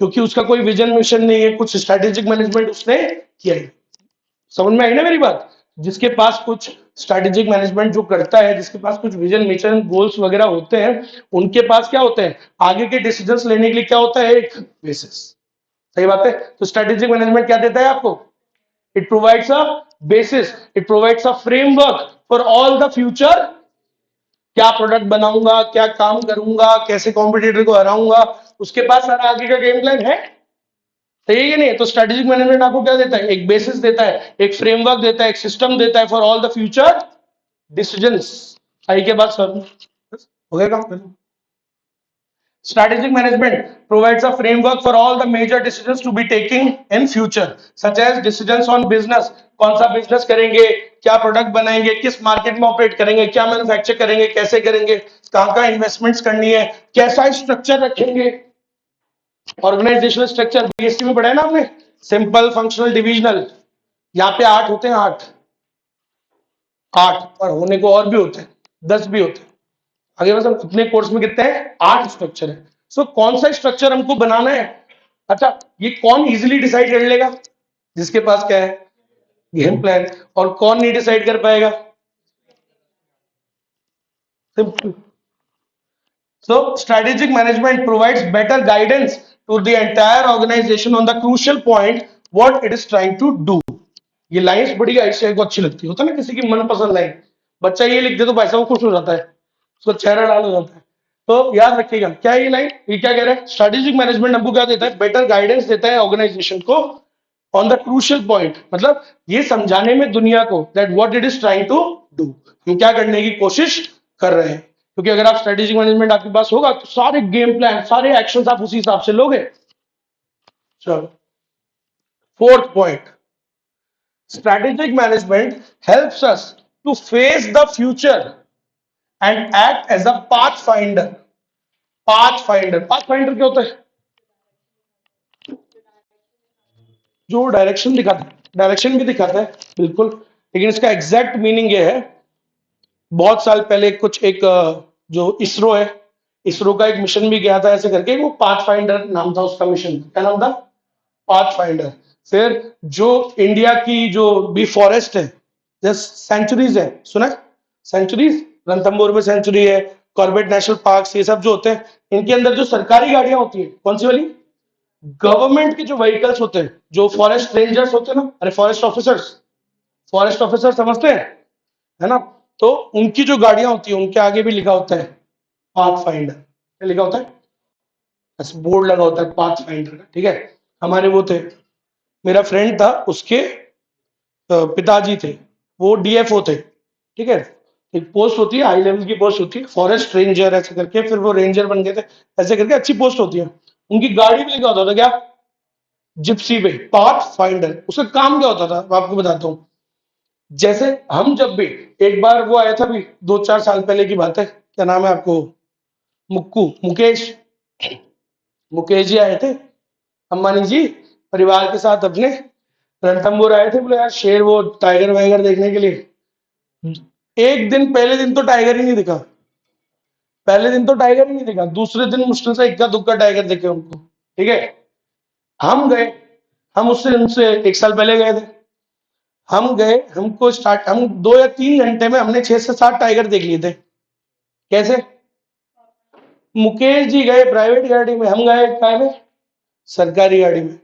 क्योंकि उसका कोई विजन मिशन नहीं है, कुछ स्ट्रेटेजिक मैनेजमेंट उसने किया नहीं। समझ में आई ना मेरी बात? जिसके पास कुछ स्ट्रेटेजिक मैनेजमेंट जो करता है, जिसके पास कुछ विजन मिशन गोल्स वगैरह होते हैं, उनके पास क्या होते हैं, आगे के डिसीजंस लेने के लिए क्या होता है, एक बेसिस। सही बात है। तो स्ट्रेटेजिक मैनेजमेंट क्या देता है आपको? It provides a basis, it provides a framework for all the future. क्या प्रोडक्ट बनाऊंगा, क्या काम करूंगा, कैसे कॉम्पिटिटर को हराऊंगा, उसके पास सारा आगे का गेम प्लान है। सही है कि नहीं? तो स्ट्रेटेजिक मैनेजमेंट आपको क्या देता है? एक बेसिस देता है, एक फ्रेमवर्क देता है, एक सिस्टम देता है for all the future decisions. I के बाद सर हो गया काम। Strategic management provides a framework for all the major decisions to be taken in future, such as decisions on business, कौन सा बिजनेस करेंगे, क्या प्रोडक्ट बनाएंगे, किस मार्केट में ऑपरेट करेंगे, क्या मैन्युफैक्चर करेंगे, कैसे करेंगे, कहाँ कहाँ इन्वेस्टमेंट्स करनी है, कैसा स्ट्रक्चर रखेंगे, ऑर्गेनाइजेशनल स्ट्रक्चर बीएससी में पढ़ा है ना आपने, सिंपल, फंक्शनल, डिविजनल। यहाँ पे 8 होते हैं, 8 8 पर होने को और भी होते हैं, 10 भी होते हैं। आगे बस हम अपने कोर्स में कितने हैं, 8 स्ट्रक्चर है। सो कौन सा स्ट्रक्चर हमको बनाना है? अच्छा, ये कौन इजीली डिसाइड कर लेगा? जिसके पास क्या है, गेम प्लान। और कौन नहीं डिसाइड कर पाएगा? Simple. So strategic management provides better guidance to the entire organization on the crucial point what it is trying to do. ये लाइंस बड़ी आईसीआई को अच्छी लगती है, होता है ना किसी की मनपसंद लाइन, बच्चा ये लिख दे तो भाई साहब खुश हो जाता है, उसका चेहरा लाल हो जाता है। तो याद रखिएगा क्या है ये लाइन, ये क्या कह रहा है, स्ट्रेटेजिक मैनेजमेंट हमको क्या देता है, बेटर गाइडेंस देता है ऑर्गेनाइजेशन को ऑन द क्रूशियल पॉइंट, मतलब ये समझाने में दुनिया को that what it is trying to do, हम क्या करने की कोशिश कर रहे हैं। क्योंकि अगर आप स्ट्रेटेजिक मैनेजमेंट आपके पास होगा तो सारे गेम प्लान, सारे एक्शंस आप उसी हिसाब से लोगे। चलो, fourth point, strategic management helps us to face the future and act as a pathfinder. Pathfinder क्या होता है? जो डायरेक्शन दिखाता है, डायरेक्शन भी दिखाता है बिल्कुल, लेकिन इसका एग्जैक्ट मीनिंग ये है, बहुत साल पहले कुछ एक जो इसरो है, इसरो का एक मिशन भी गया था ऐसे करके, वो पाथफाइंडर नाम था उसका मिशन। क्या नाम था? पाथफाइंडर। फिर जो इंडिया की जो भी फॉरेस्ट है, जैसे सेंचुरीज है, सुना है? सेंचुरीज, रणथंभौर में सेंचुरी है, कॉर्बेट नेशनल पार्क, ये सब जो होते हैं, इनके अंदर जो सरकारी गाड़ियां होती है, कौन सी वाली, गवर्नमेंट के जो व्हीकल्स होते हैं, जो फॉरेस्ट रेंजर्स होते हैं ना, अरे फॉरेस्ट ऑफिसर समझते हैं, है ना? तो उनकी जो गाड़ियां होती है उनके आगे भी लिखा होता है पाथ फाइंडर। क्या लिखा होता है? बस बोर्ड लगा होता है पाथ फाइंडर का, ठीक है। हमारे वो थे, मेरा फ्रेंड था, उसके पिताजी थे, वो डीएफओ थे, ठीक है। एक पोस्ट होती है, हाई लेवल की पोस्ट होती है, फॉरेस्ट रेंजर ऐसे करके, फिर वो रेंजर बन गए थे, ऐसे करके अच्छी पोस्ट होती है। उनकी गाड़ी भी लिखा होता था क्या, जिप्सी पे पाथ फाइंडर। उसका काम क्या होता था मैं आपको बताता हूँ। जैसे हम जब भी, एक बार वो आया था भी 2-4 साल पहले की बात है, क्या नाम है आपको, मुकेश जी आए थे, अंबानी जी परिवार के साथ अपने रणथंभौर आए थे, बोले यार शेर वो टाइगर वाइगर देखने के लिए। एक दिन, पहले दिन तो टाइगर ही नहीं दिखा, पहले दिन तो टाइगर ही नहीं दिखा, दूसरे दिन मुश्किल से इक्का दुक्का टाइगर दिखे उनको, ठीक है। हम गए, हम उससे उनसे 1 साल पहले गए थे, हम गए, हमको स्टार्ट, हम 2 या 3 घंटे में हमने 6 से 7 टाइगर देख लिए थे। कैसे? मुकेश जी गए प्राइवेट गाड़ी में, हम गए काय में, सरकारी गाड़ी में।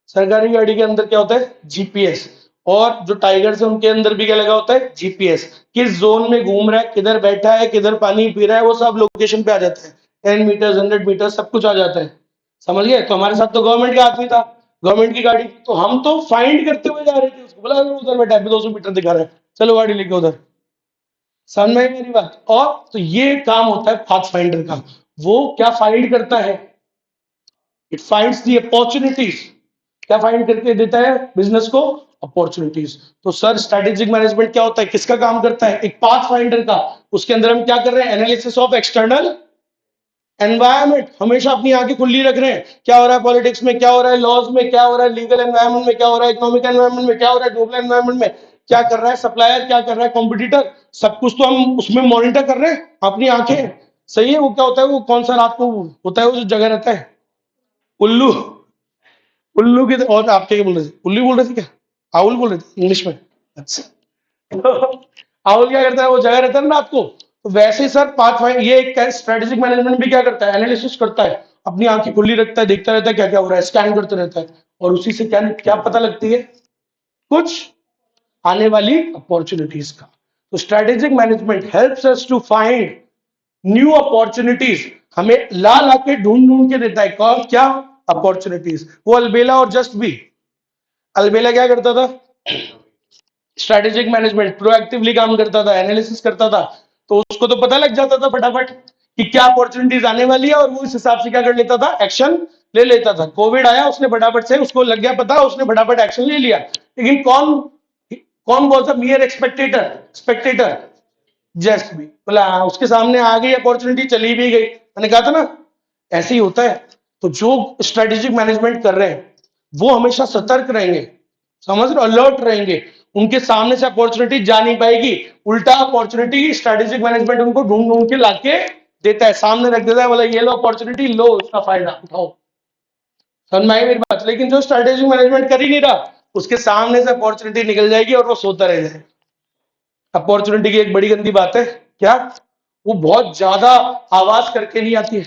सरकारी गाड़ी के अंदर क्या होता है, जीपीएस। और जो टाइगर्स है उनके अंदर भी क्या लगा होता है, जीपीएस। किस जोन में घूम रहा है, किधर बैठा है, किधर पानी पी रहा है, वो सब लोकेशन पे आ जाता है। 10 मीटर, 100 मीटर, सब कुछ आ जाता है। समझ गए? तो हमारे साथ तो गवर्नमेंट का आदमी था, गवर्नमेंट की गाड़ी, तो हम तो फाइंड करते हुए जा रहे थे उसको, बोला उधर बैठा है, 200 मीटर दिखा रहा है, चलो गाड़ी लेके उधर। समझ में आई मेरी बात? और तो ये काम होता है पाथ फाइंडर का। वो क्या फाइंड करता है, इट फाइंड्स दी अपॉर्चुनिटीज। क्या फाइंड करके देता है बिजनेस को, अपॉर्चुनिटीज। तो सर स्ट्रेटेजिक मैनेजमेंट क्या होता है, किसका काम करता है, एक पाथ फाइंडर का। उसके अंदर हम क्या कर रहे हैं, एनालिसिस ऑफ एक्सटर्नल एनवायरमेंट, हमेशा अपनी आंखें खुली रख रहे हैं, क्या हो रहा है पॉलिटिक्स में, क्या हो रहा है लॉज में, क्या हो रहा है लीगल एनवायरमेंट में, क्या हो रहा है इकोनॉमिक एनवायरमेंट में, क्या हो रहा है ग्लोबल एनवायरमेंट में, क्या कर रहा है सप्लायर, क्या कर रहा है कॉम्पिटिटर, सब कुछ तो हम उसमें मॉनिटर कर रहे हैं, अपनी आंखें। सही है। वो क्या होता है, वो कौन सा रात को होता है, वो जो जगह रहता है, उल्लू, उल्लू की और आपके क्या बोल रहे थे, उल्लू बोल रहे थे क्या, आउल बोल रहे थे इंग्लिश में। अच्छा तो आउल क्या करता है, वो जगह रहता है ना रात को, तो वैसे ही सर पाथ फाइंड, ये एक स्ट्रेटेजिक मैनेजमेंट भी क्या करता है, एनालिसिस करता है, अपनी आंखें खुली रखता है, देखता रहता है क्या क्या हो रहा है, स्कैन करते रहता है, और उसी से क्या क्या पता लगती है, कुछ आने वाली अपॉर्चुनिटीज का। तो strategic management helps us to find new opportunities, हमें ला ला के ढूंढ ढूंढ के देता है कौन क्या अपॉर्चुनिटीज। वो अलबेला और जस्ट भी, अलबेला क्या करता था, स्ट्रेटेजिक मैनेजमेंट प्रोएक्टिवली काम करता था, एनालिसिस करता था, तो उसको तो पता लग जाता था फटाफट कि क्या अपॉर्चुनिटीज आने वाली है, और वो इस हिसाब से क्या कर लेता था, एक्शन ले लेता था। कोविड आया, उसने फटाफट से, उसको लग गया पता, उसने फटाफट एक्शन ले लिया। लेकिन कौन कौन वाज अ मियर एक्सपेक्टेटर जस्ट भी, बोला उसके सामने आ गई अपॉर्चुनिटी, चली भी गई। मैंने कहा था ना ऐसे ही होता है। तो जो स्ट्रेटेजिक मैनेजमेंट कर रहे हैं वो हमेशा सतर्क रहेंगे, समझ रहे, अलर्ट रहेंगे, उनके सामने से अपॉर्चुनिटी जा नहीं पाएगी, उल्टा अपॉर्चुनिटी स्ट्रेटेजिक मैनेजमेंट उनको ढूंढ ढूंढ के लाके देता है, सामने रख देता है, बोला ये लो अपॉर्चुनिटी, लो उसका फायदा उठाओ। समझ में आई मेरी बात। लेकिन जो स्ट्रेटेजिक मैनेजमेंट कर ही नहीं रहा, उसके सामने से अपॉर्चुनिटी निकल जाएगी और वो सोता रह जाएगा। अपॉर्चुनिटी की एक बड़ी गंदी बात है क्या, वो बहुत ज्यादा आवाज करके नहीं आती है,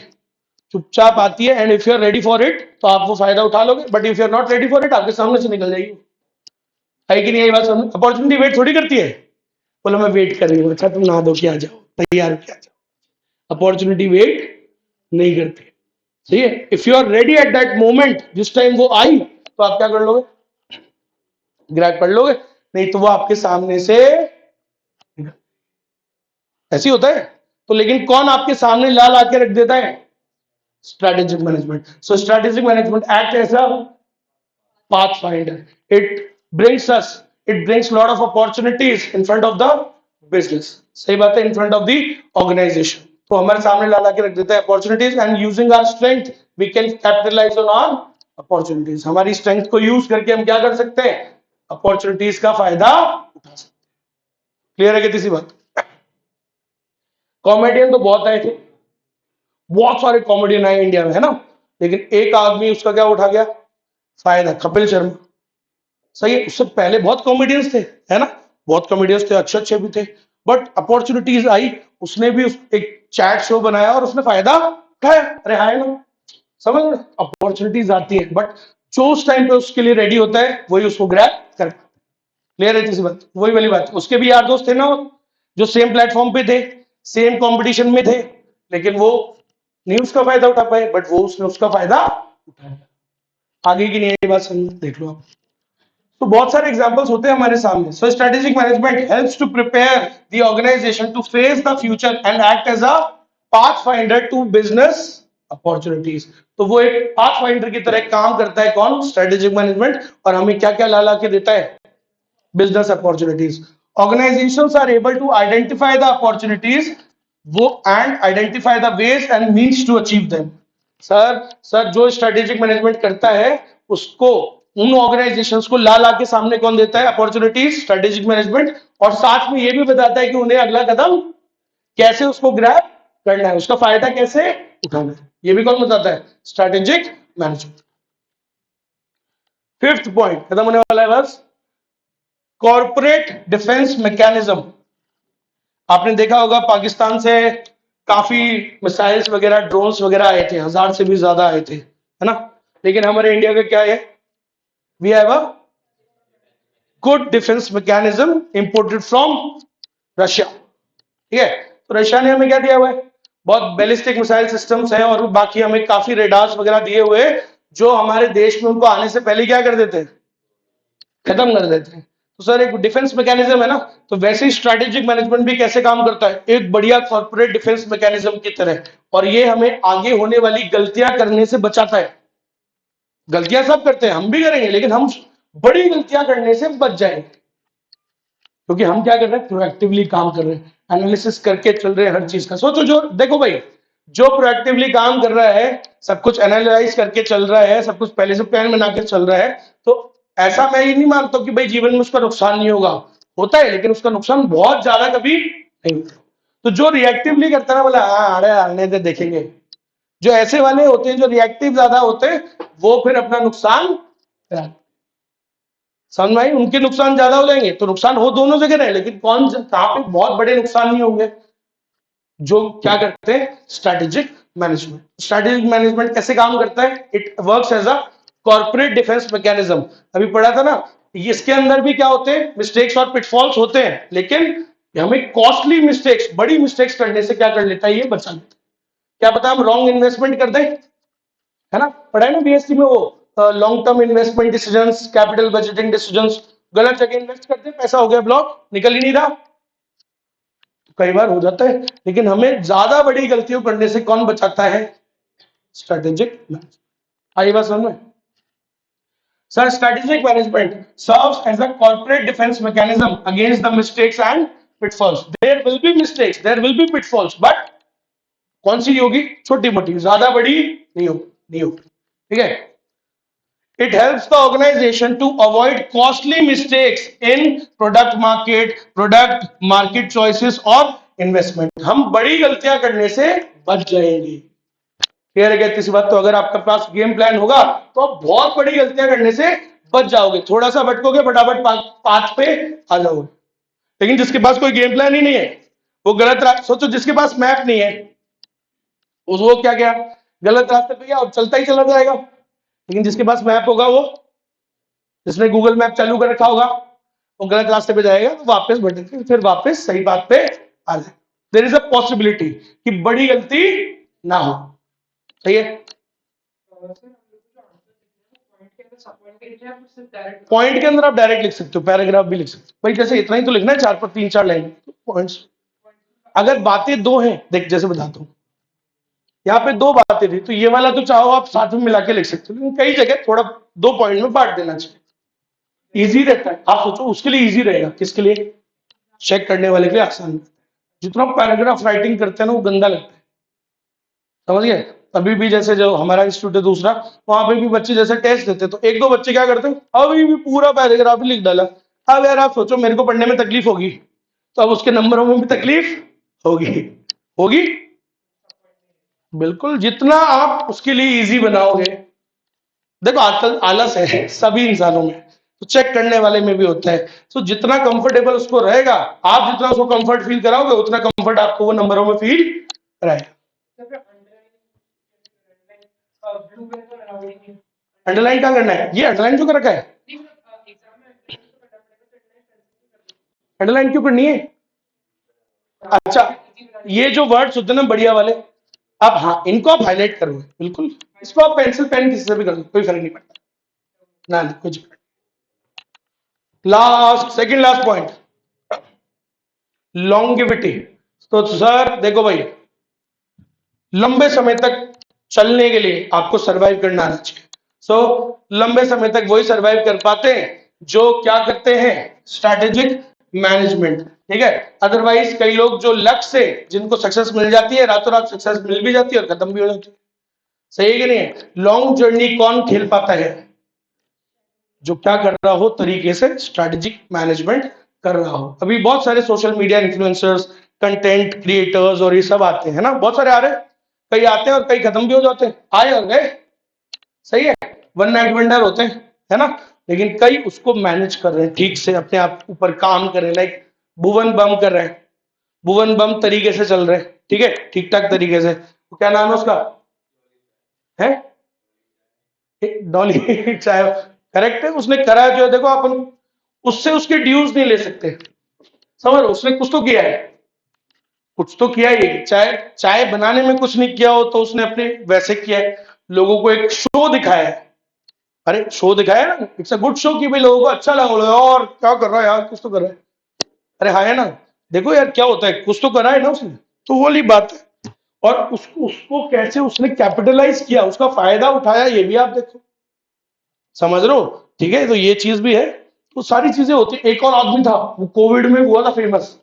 चुपचाप आती है, and if you are ready for it तो आप वो फायदा उठा लोगे, but if you are not ready for it आपके सामने से निकल जाएगी। है कि नहीं, यही बात समझ। अपॉर्चुनिटी वेट थोड़ी करती है, बोलो मैं वेट कर रही हूँ, अच्छा तुम नहा धो के आ जाओ, तैयार होके आ जाओ, अपॉर्चुनिटी वेट नहीं करती। सही है, if you are ready at that moment, जिस टाइम वो आई तो आप क्या कर लोगे, ग्रैब कर लोगे, नहीं तो वो आपके सामने से, ऐसे ही होता है। तो लेकिन कौन आपके सामने ला ला के रख देता है, strategic management. So strategic management act as a pathfinder. It brings lot of opportunities in front of the business. सही बात है, in front of the organization. तो हमारे सामने ला ला के रख देता है opportunities, and using our strength we can capitalize on our opportunities. हमारी strength को use करके हम क्या कर सकते हैं, opportunities का फायदा उठा सकते हैं। क्लियर है किसी बात। कॉमेडियन तो बहुत आए थे, बहुत सारे कॉमेडियन आए इंडिया में, है ना, लेकिन एक आदमी उसका क्या उठा गया फायदा, कपिल शर्मा। सही है, उससे पहले बहुत कॉमेडियंस थे, है ना, बहुत कॉमेडियंस थे, अच्छे अच्छे भी थे, बट अपॉर्चुनिटीज आई, उसने भी एक चैट शो बनाया और उसने फायदा उठाया। अरे हाय ना, समझ, अपॉर्चुनिटीज आती है, बट जो उस टाइम पे उसके लिए रेडी होता है वही उसको ग्रैब कर। क्लियर है किसी बात, वही वाली बात। उसके भी यार दोस्त थे ना जो सेम प्लेटफॉर्म पे थे, सेम कंपटीशन में थे, लेकिन वो नहीं उसका फायदा उठा पाए, बट वो उसने उसका फायदा उठाया। आगे की नहीं, ये बात समझ, देख लो आप। तो बहुत सारे एग्जांपल्स होते हैं हमारे सामने। So strategic management helps to prepare the organisation to face the future and act as a pathfinder to business opportunities. तो वो एक पाथ फाइंडर की तरह काम करता है, कौन, स्ट्रेटेजिक मैनेजमेंट, और हमें क्या क्या ला ला के देता है, business opportunities. Organisations are able to identify the opportunities, वो and identify the ways and means to achieve them. Sir जो स्ट्रेटेजिक मैनेजमेंट करता है उसको, उन ऑर्गेनाइजेशंस को ला ला के सामने कौन देता है, अपॉर्चुनिटीज, स्ट्रेटेजिक मैनेजमेंट, और साथ में ये भी बताता है कि उन्हें अगला कदम कैसे उसको ग्रैब करना है, उसका फायदा कैसे उठाना है, ये भी कौन बताता है, स्ट्रेटेजिक मैनेजमेंट। फिफ्थ पॉइंट खत्म होने वाला है बस, कॉर्पोरेट डिफेंस मैकेनिज्म। आपने देखा होगा पाकिस्तान से काफी मिसाइल्स वगैरह, ड्रोन्स वगैरह आए थे, 1000 से भी ज्यादा आए थे, है ना, लेकिन हमारे इंडिया का क्या है, we have a good defence mechanism imported from Russia. ठीक है, तो रशिया ने हमें क्या दिया हुआ है, बहुत बैलिस्टिक मिसाइल सिस्टम्स हैं, और बाकी हमें काफी रेडार्स वगैरह दिए हुए हैं, जो हमारे देश में उनको आने से पहले क्या कर देते हैं, खत्म कर देते हैं। तो सर एक डिफेंस मैकेनिज्म है ना, तो वैसे ही स्ट्रेटेजिक मैनेजमेंट भी कैसे काम करता है, एक बढ़िया कॉर्पोरेट डिफेंस मैकेनिज्म की तरह, और ये हमें आगे होने वाली गलतियां करने से बचाता है। गलतियां सब करते हैं, हम भी करेंगे, लेकिन हम बड़ी गलतियां करने से बच जाएंगे, क्योंकि हम क्या कर रहे हैं, प्रोएक्टिवली काम कर रहे हैं, एनालिसिस करके चल रहे हैं हर चीज का। सोचो, जो देखो भाई, जो प्रोएक्टिवली काम कर रहा है, सब कुछ एनालाइज करके चल रहा है, सब कुछ पहले से प्लान बना के चल रहा है, तो ऐसा मैं ये नहीं मानता कि भाई जीवन में उसका नुकसान नहीं होगा, होता है, लेकिन उसका नुकसान बहुत ज्यादा कभी नहीं होता। तो जो रिएक्टिवली करता है, बोला हाँ अरे आने दे देखेंगे, जो ऐसे वाले होते हैं जो रिएक्टिव ज्यादा होते हैं, वो फिर अपना नुकसान समझ में आई? उनके नुकसान ज्यादा हो जाएंगे तो नुकसान हो दोनों जगह रहे, लेकिन कहाँ पे बहुत बड़े नुकसान नहीं होंगे? जो क्या करते हैं स्ट्रेटेजिक मैनेजमेंट। स्ट्रेटेजिक मैनेजमेंट कैसे काम करता है? It works as a corporate defence mechanism. अभी पढ़ा था ना, इसके अंदर भी क्या होते हैं? मिस्टेक्स और पिटफॉल्स होते हैं, लेकिन हमें कॉस्टली मिस्टेक्स, बड़ी मिस्टेक्स करने से क्या कर लेता है? ये बचा लेता है। क्या पता हम रॉन्ग इन्वेस्टमेंट कर दें, है ना? पढ़ा है ना बीएससी में वो long term investment decisions, capital budgeting decisions. गलत जगह इन्वेस्ट करते, पैसा हो गया ब्लॉक, निकल ही नहीं रहा। कई बार हो जाता है, लेकिन हमें ज्यादा बड़ी गलतियों करने से कौन बचाता है? Strategic management. आई बात समझ में? Sir, strategic management serves as a corporate defense mechanism against the mistakes and pitfalls. There will be mistakes, there will be pitfalls, but कौन सी होगी? छोटी मोटी, ज्यादा बड़ी नहीं होगी। ठीक है? It helps the organization to avoid costly mistakes in product market choices और investment. हम बड़ी गलतियां करने से बच जाएंगे। क्लियर है क्या इतनी सी बात? तो अगर आपके पास गेम प्लान होगा तो आप बहुत बड़ी गलतियां करने से बच जाओगे। थोड़ा सा भटकोगे, फटाफट पाथ पे आ जाओगे। लेकिन जिसके पास कोई गेम प्लान ही नहीं है, वो गलत सोचो, जिसके पास मैप नहीं है वो क्या क्या गलत रास्ते पे गया और चलता ही चला जाएगा। लेकिन जिसके पास मैप होगा, वो जिसने गूगल मैप चालू कर रखा होगा, वो गलत रास्ते पे जाएगा तो वापस भटक फिर वापस सही बात पे आ जाए। देयर इज अ पॉसिबिलिटी कि बड़ी गलती ना हो। सही है? पॉइंट के अंदर आप डायरेक्ट लिख सकते हो, पैराग्राफ भी लिख सकते हो भाई। जैसे इतना ही तो लिखना है, 4 पर 3-4 लाइन पॉइंट्स। अगर बातें दो हैं, देख जैसे बताता हूं, यहाँ पे 2 बातें थी, तो ये वाला तो चाहो आप साथ में मिला के लिख सकते हो, लेकिन कई जगह थोड़ा 2 पॉइंट में बांट देना चाहिए। इजी रहता है। आप सोचो उसके लिए इजी रहेगा, किसके लिए? चेक करने वाले के लिए आसान। जितना पैराग्राफ राइटिंग करते हैं ना, वो गंदा लगता है। समझ गए? अभी भी जैसे जो हमारा इंस्टीट्यूट है दूसरा, वहां पे भी बच्चे जैसे टेस्ट देते तो 1-2 बच्चे क्या करते हैं, अभी भी पूरा पैराग्राफ लिख डाला। अब यार आप सोचो, मेरे को पढ़ने में तकलीफ होगी तो अब उसके नंबरों में भी तकलीफ होगी। होगी बिल्कुल। जितना आप उसके लिए इजी बनाओगे, देखो आजकल आलस है सभी इंसानों में, तो चेक करने वाले में भी होता है। तो जितना कंफर्टेबल उसको रहेगा, आप जितना उसको कंफर्ट फील कराओगे, उतना कंफर्ट आपको वो नंबरों में फील रहेगा। अंडरलाइन क्या करना है? ये अंडरलाइन क्यों कर रखा है? अंडरलाइन क्यों करनी है? अच्छा, ये जो वर्ड्स होते हैं ना बढ़िया वाले, आप हाँ इनको आप हाईलाइट करोगे बिल्कुल। इसको आप पेंसिल पेन किसी से भी कर दो, कोई फर्क नहीं पड़ता ना, कुछ। Last, second last point, longevity. तो सर देखो भाई, लंबे समय तक चलने के लिए आपको सरवाइव करना आना चाहिए। सो लंबे समय तक वही सरवाइव कर पाते हैं जो क्या करते हैं? Strategic management. ठीक है? अदरवाइज कई लोग जो लक से जिनको सक्सेस मिल जाती है, रातों रात सक्सेस मिल भी जाती है और खत्म भी हो जाती है। सही है कि नहीं है? लॉन्ग जर्नी कौन खेल पाता है? जो क्या कर रहा हो तरीके से स्ट्रैटेजिक मैनेजमेंट कर रहा हो। अभी बहुत सारे social media influencers, content creators और ये सब आते हैं ना, बहुत सारे आ रहे हैं। कई आते हैं और कई खत्म भी हो जाते हैं, आए और गए। सही है? वन नाइट वंडर होते हैं, है ना? लेकिन कई उसको मैनेज कर रहे हैं, ठीक से अपने आप ऊपर काम कर रहे हैं। लाइक भुवन बम कर रहे हैं, भुवन बम तरीके से चल रहे हैं। ठीक है? ठीक ठाक तरीके से। तो क्या नाम है उसका? है डॉली चाहे करेक्ट है, उसने करा जो है। देखो अपन उससे उसके ड्यूज नहीं ले सकते, समझ लो। उसने कुछ तो किया है, कुछ तो किया ही। चाहे चाय बनाने में कुछ नहीं किया हो तो उसने अपने वैसे किया है, लोगों को एक शो दिखाया है। अरे शो दिखाया ना, इट्स अ गुड शो कि भाई लोगों को अच्छा लगा। और क्या कर रहा है यार, कुछ तो कर रहा है। अरे हाँ, है ना? देखो यार क्या होता है, कुछ तो करा है ना उसने, तो वो वाली बात है। और उसको उसको कैसे उसने कैपिटलाइज किया, उसका फायदा उठाया, ये भी आप देखो। समझ रहे हो? ठीक है? तो ये चीज भी है। तो सारी चीजें होती। एक और आदमी था, वो कोविड में हुआ था फेमस,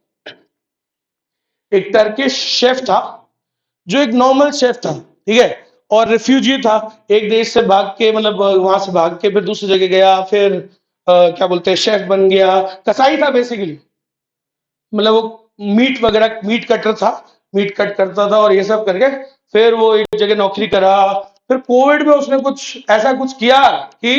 एक टर्किश शेफ था, जो एक नॉर्मल शेफ था। ठीक है? और रिफ्यूजी था, एक देश से भाग के, मतलब वहां से भाग के फिर दूसरी जगह गया, फिर क्या बोलते हैं, शेफ बन गया। कसाई था बेसिकली, मतलब वो मीट वगैरह, मीट कटर था, मीट कट करता था और ये सब करके फिर वो एक जगह नौकरी करा। फिर कोविड में उसने कुछ ऐसा कुछ किया कि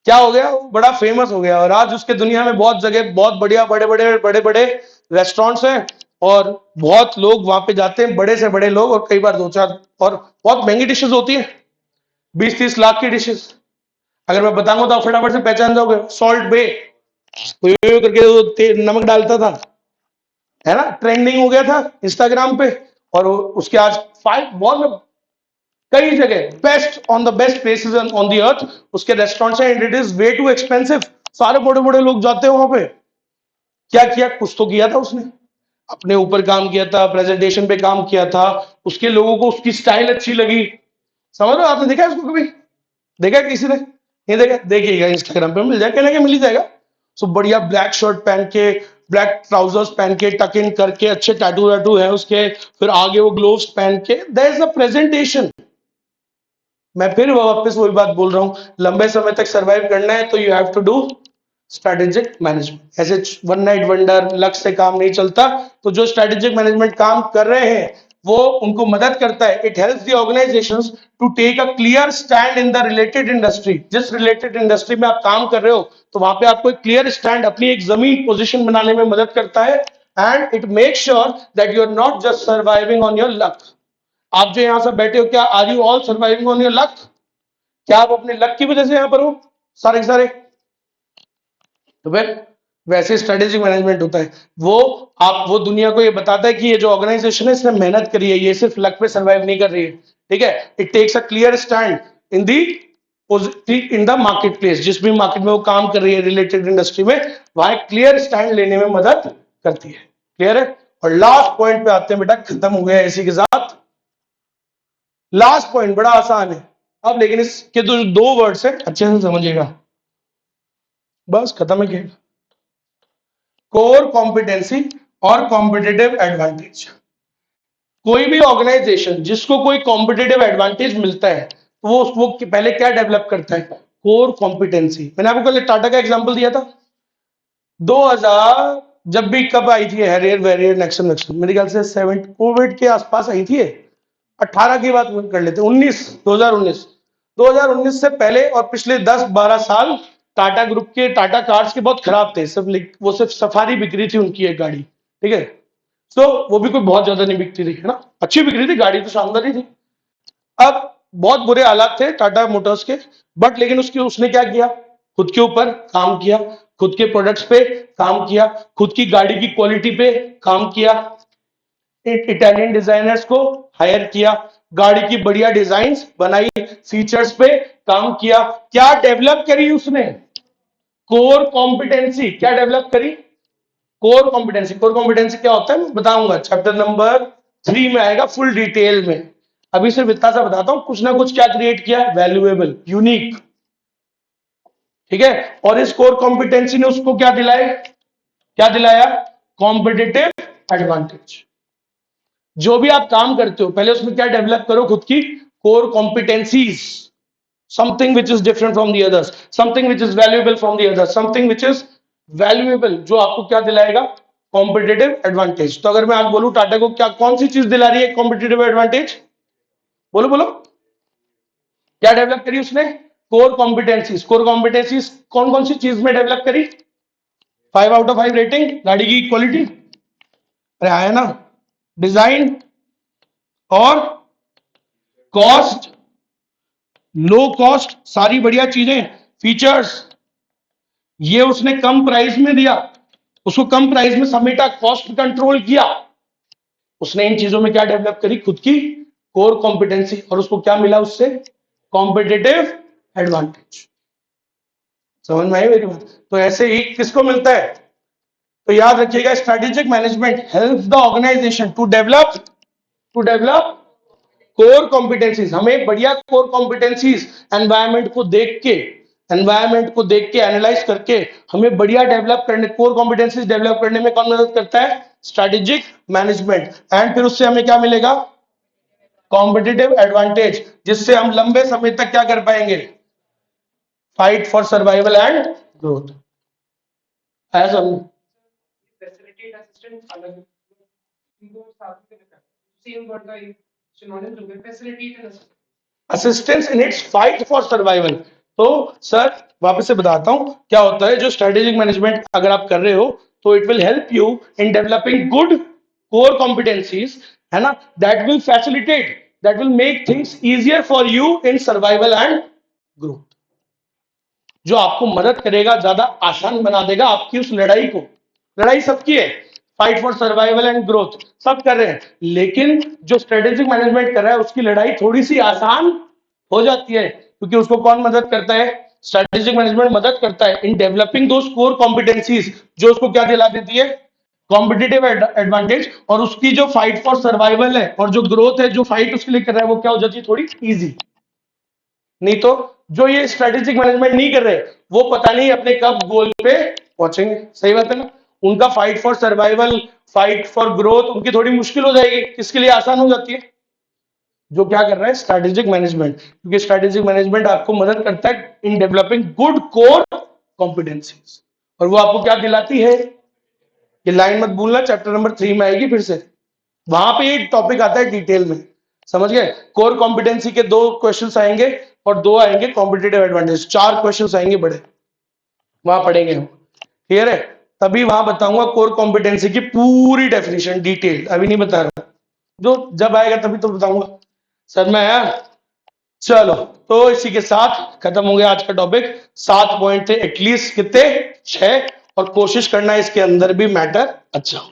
क्या हो गया, वो बड़ा फेमस हो गया और आज उसके दुनिया में बहुत जगह बहुत बढ़िया बड़े बड़े रेस्टोरेंट्स हैं और बहुत लोग वहां पे जाते हैं, बड़े से बड़े लोग, और कई बार दो चार, और बहुत महंगी डिशेस होती है, 20-30 लाख की डिशेस। अगर मैं बताऊंगा तो आप फटाफट से पहचान जाओगे। सॉल्ट बे, करके वो नमक डालता था, है ना, ट्रेंडिंग हो गया था इंस्टाग्राम पे। और उसके आज फाइव बहुत कई जगह best on the best places on the earth उसके रेस्टोरेंट्स हैं, and it is way too expensive. सारे बड़े बड़े लोग जाते हैं वहां पे। क्या किया, कुछ तो किया था उसने, अपने ऊपर काम किया था, प्रेजेंटेशन पे काम किया था, उसके लोगों को उसकी स्टाइल अच्छी लगी। समझ रहे हो, आपने देखा है उसको कभी? देखा है किसी ने? नहीं देखा? देखिएगा, इंस्टाग्राम पे मिल जाएगा, कहने के मिल ही जाएगा। सो बढ़िया ब्लैक शर्ट पहन के, ब्लैक ट्राउजर्स पहन के, टक इन करके, अच्छे टैटू वैटू है उसके, फिर आगे वो ग्लोव्स पहन के, देयर इज अ प्रेजेंटेशन। मैं फिर वापस वही बात बोल रहा हूं, लंबे समय तक सरवाइव करना है तो you have to do strategic management. ऐसे वन नाइट वंडर लक से काम नहीं चलता। तो जो स्ट्रेटेजिक मैनेजमेंट काम कर रहे हैं वो उनको मदद करता है। It helps the organisations to take a clear stand in the related industry. जिस रिलेटेड इंडस्ट्री में आप काम कर रहे हो तो वहां पे आपको एक क्लियर स्टैंड, अपनी एक जमीन पोजीशन बनाने में मदद करता है। And it make sure that you are not just surviving on your luck. आप जो यहां से बैठे हो, क्या are you all surviving on your luck? क्या आप अपने लक की वजह से यहां पर हो सारे के सारे? तो फिर वैसे स्ट्रेटेजिक मैनेजमेंट होता है वो। आप वो दुनिया को ये बताता है कि ये जो ऑर्गेनाइजेशन है इसने मेहनत करी है, ये सिर्फ लक पे सर्वाइव नहीं कर रही है। ठीक है, it takes a clear stand in the in the market place. जिस भी मार्केट में वो काम कर रही है रिलेटेड इंडस्ट्री में, वहां क्लियर स्टैंड लेने में मदद करती है। क्लियर है? और लास्ट पॉइंट पे आते हैं बेटा, खत्म हो गया इसी के साथ। लास्ट पॉइंट बड़ा आसान है अब, लेकिन इसके दो वर्ड्स है, अच्छे से समझिएगा, बस खत्म है खेल। कोर कॉम्पिटेंसी और कॉम्पिटेटिव एडवांटेज। कोई भी ऑर्गेनाइजेशन जिसको कोई कॉम्पिटेटिव एडवांटेज मिलता है तो वो पहले क्या डेवलप करता है? Core competency. मैंने आपको कल टाटा का एग्जांपल दिया था। 2000 जब भी कब आई थी हैरियर वेरियर नेक्सन नेक्सन, मेरे ख्याल से 7 कोविड के आसपास आई थी। 18 की बात कर लेते हैं, 2019 से पहले और पिछले 10-12 साल टाटा ग्रुप के टाटा कार्स के बहुत खराब थे सब। वो सिर्फ सफारी बिक रही थी उनकी एक गाड़ी। ठीक है, तो वो भी कोई बहुत ज्यादा नहीं बिकती थी, है ना, अच्छी बिक रही थी गाड़ी तो, शानदार ही थी। अब बहुत बुरे हालात थे टाटा मोटर्स के, बट लेकिन उसने क्या किया? खुद के ऊपर काम किया, खुद के प्रोडक्ट्स पे काम किया, खुद की गाड़ी की क्वालिटी पे काम किया, इटालियन डिजाइनर्स को हायर किया, गाड़ी की बढ़िया डिजाइन्स बनाई, फीचर्स पे काम किया। क्या डेवलप करी उसने? Core competency. क्या डेवलप करी? Core competency. कोर कॉम्पिटेंसी क्या होता है मैं बताऊंगा, चैप्टर नंबर 3 में आएगा फुल डिटेल में। अभी सिर्फ इतना सा बताता हूं, कुछ ना कुछ क्या क्रिएट किया? Valuable, unique. ठीक है, और इस कोर कॉम्पिटेंसी ने उसको क्या दिलाया? क्या दिलाया? Competitive advantage. जो भी आप काम करते हो पहले उसमें क्या डेवलप करो? खुद की core competencies. Something which is different from the others, something which is valuable from the others, something which is valuable, जो आपको क्या दिलाएगा? Competitive advantage. तो अगर मैं आज बोलूं टाटा को क्या कौन सी चीज दिला रही है कॉम्पिटेटिव एडवांटेज? बोलो बोलो, क्या डेवलप करी उसने? Core competencies. कोर कॉम्पिटेंसीज कौन कौन सी चीज में डेवलप करी? 5 आउट ऑफ 5 रेटिंग, गाड़ी की क्वालिटी, अरे आया ना, डिजाइन और कॉस्ट, लो कॉस्ट, सारी बढ़िया चीजें, फीचर्स, ये उसने कम प्राइस में दिया, उसको कम प्राइस में समेटा, कॉस्ट कंट्रोल किया। उसने इन चीजों में क्या डेवलप करी? खुद की कोर कॉम्पिटेंसी, और उसको क्या मिला उससे? Competitive advantage. समझ में आई मेरी बात? तो ऐसे ही किसको मिलता है? तो याद रखिएगा, strategic management helps the organisation to develop core competencies. हमें बढ़िया कोर कॉम्पिटेंसीज एनवायरमेंट को देख के एनालाइज करके हमें बढ़िया डेवलप करने, कोर कॉम्पिटेंसीज डेवलप करने में कौन मदद करता है? Strategic management. एंड फिर उससे हमें क्या मिलेगा? कॉम्पिटेटिव एडवांटेज, जिससे हम लंबे समय तक क्या कर पाएंगे? Fight for survival and growth. है समझ? फैसिलिटेट असिस्टेंट अलग इनको साथ में करता है सेम वर्ड का एक सिनोनिम हो गया facilitate and assistant. assistance in its fight for survival. तो सर वापस से बताता हूं क्या होता है। जो स्ट्रेटेजिक मैनेजमेंट अगर आप कर रहे हो तो it will help you in developing good core competencies, है ना, that will facilitate, that will make things easier for you in survival and growth. जो आपको मदद करेगा, ज्यादा आसान बना देगा आपकी उस लड़ाई को। लड़ाई सबकी है, fight for survival and growth सब कर रहे हैं, लेकिन जो स्ट्रेटेजिक मैनेजमेंट कर रहा है उसकी लड़ाई थोड़ी सी आसान हो जाती है, क्योंकि उसको कौन मदद करता है? स्ट्रेटेजिक मैनेजमेंट मदद करता है in developing those core competencies, जो उसको क्या दिला देती है? Competitive advantage. और उसकी जो फाइट फॉर सर्वाइवल है और जो ग्रोथ है, जो फाइट उसके लिए कर रहा है, वो क्या हो जाती है? थोड़ी इजी। नहीं तो जो ये स्ट्रेटेजिक मैनेजमेंट नहीं कर रहे, वो पता नहीं अपने कब गोल पे पहुंचेंगे। सही बात है ना? उनका fight for survival, fight for growth उनकी थोड़ी मुश्किल हो जाएगी, किसके लिए आसान हो जाती है? जो क्या कर रहा है? Strategic management. क्योंकि स्ट्रेटेजिक मैनेजमेंट आपको मदद करता है in developing good core competencies, और वो आपको क्या दिलाती है? ये लाइन मत भूलना, चैप्टर नंबर 3 में आएगी फिर से, वहां पे ये टॉपिक आता है डिटेल में। समझ गए? कोर कॉम्पिटेंसी के 2 क्वेश्चंस आएंगे और 2 आएंगे कॉम्पिटिटिव एडवांटेज, 4 क्वेश्चंस आएंगे बड़े, वहां पढ़ेंगे हम। क्लियर है? तभी वहां बताऊंगा कोर कॉम्पिटेंसी की पूरी डेफिनेशन डिटेल, अभी नहीं बता रहा, जो जब आएगा तभी तो बताऊंगा। सर मैं आया? चलो, तो इसी के साथ खत्म हो गया आज का टॉपिक। 7 पॉइंट थे एटलीस्ट, कितने? 6। और कोशिश करना इसके अंदर भी मैटर अच्छा हो।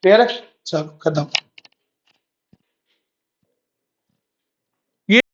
क्लियर है? चलो खत्म।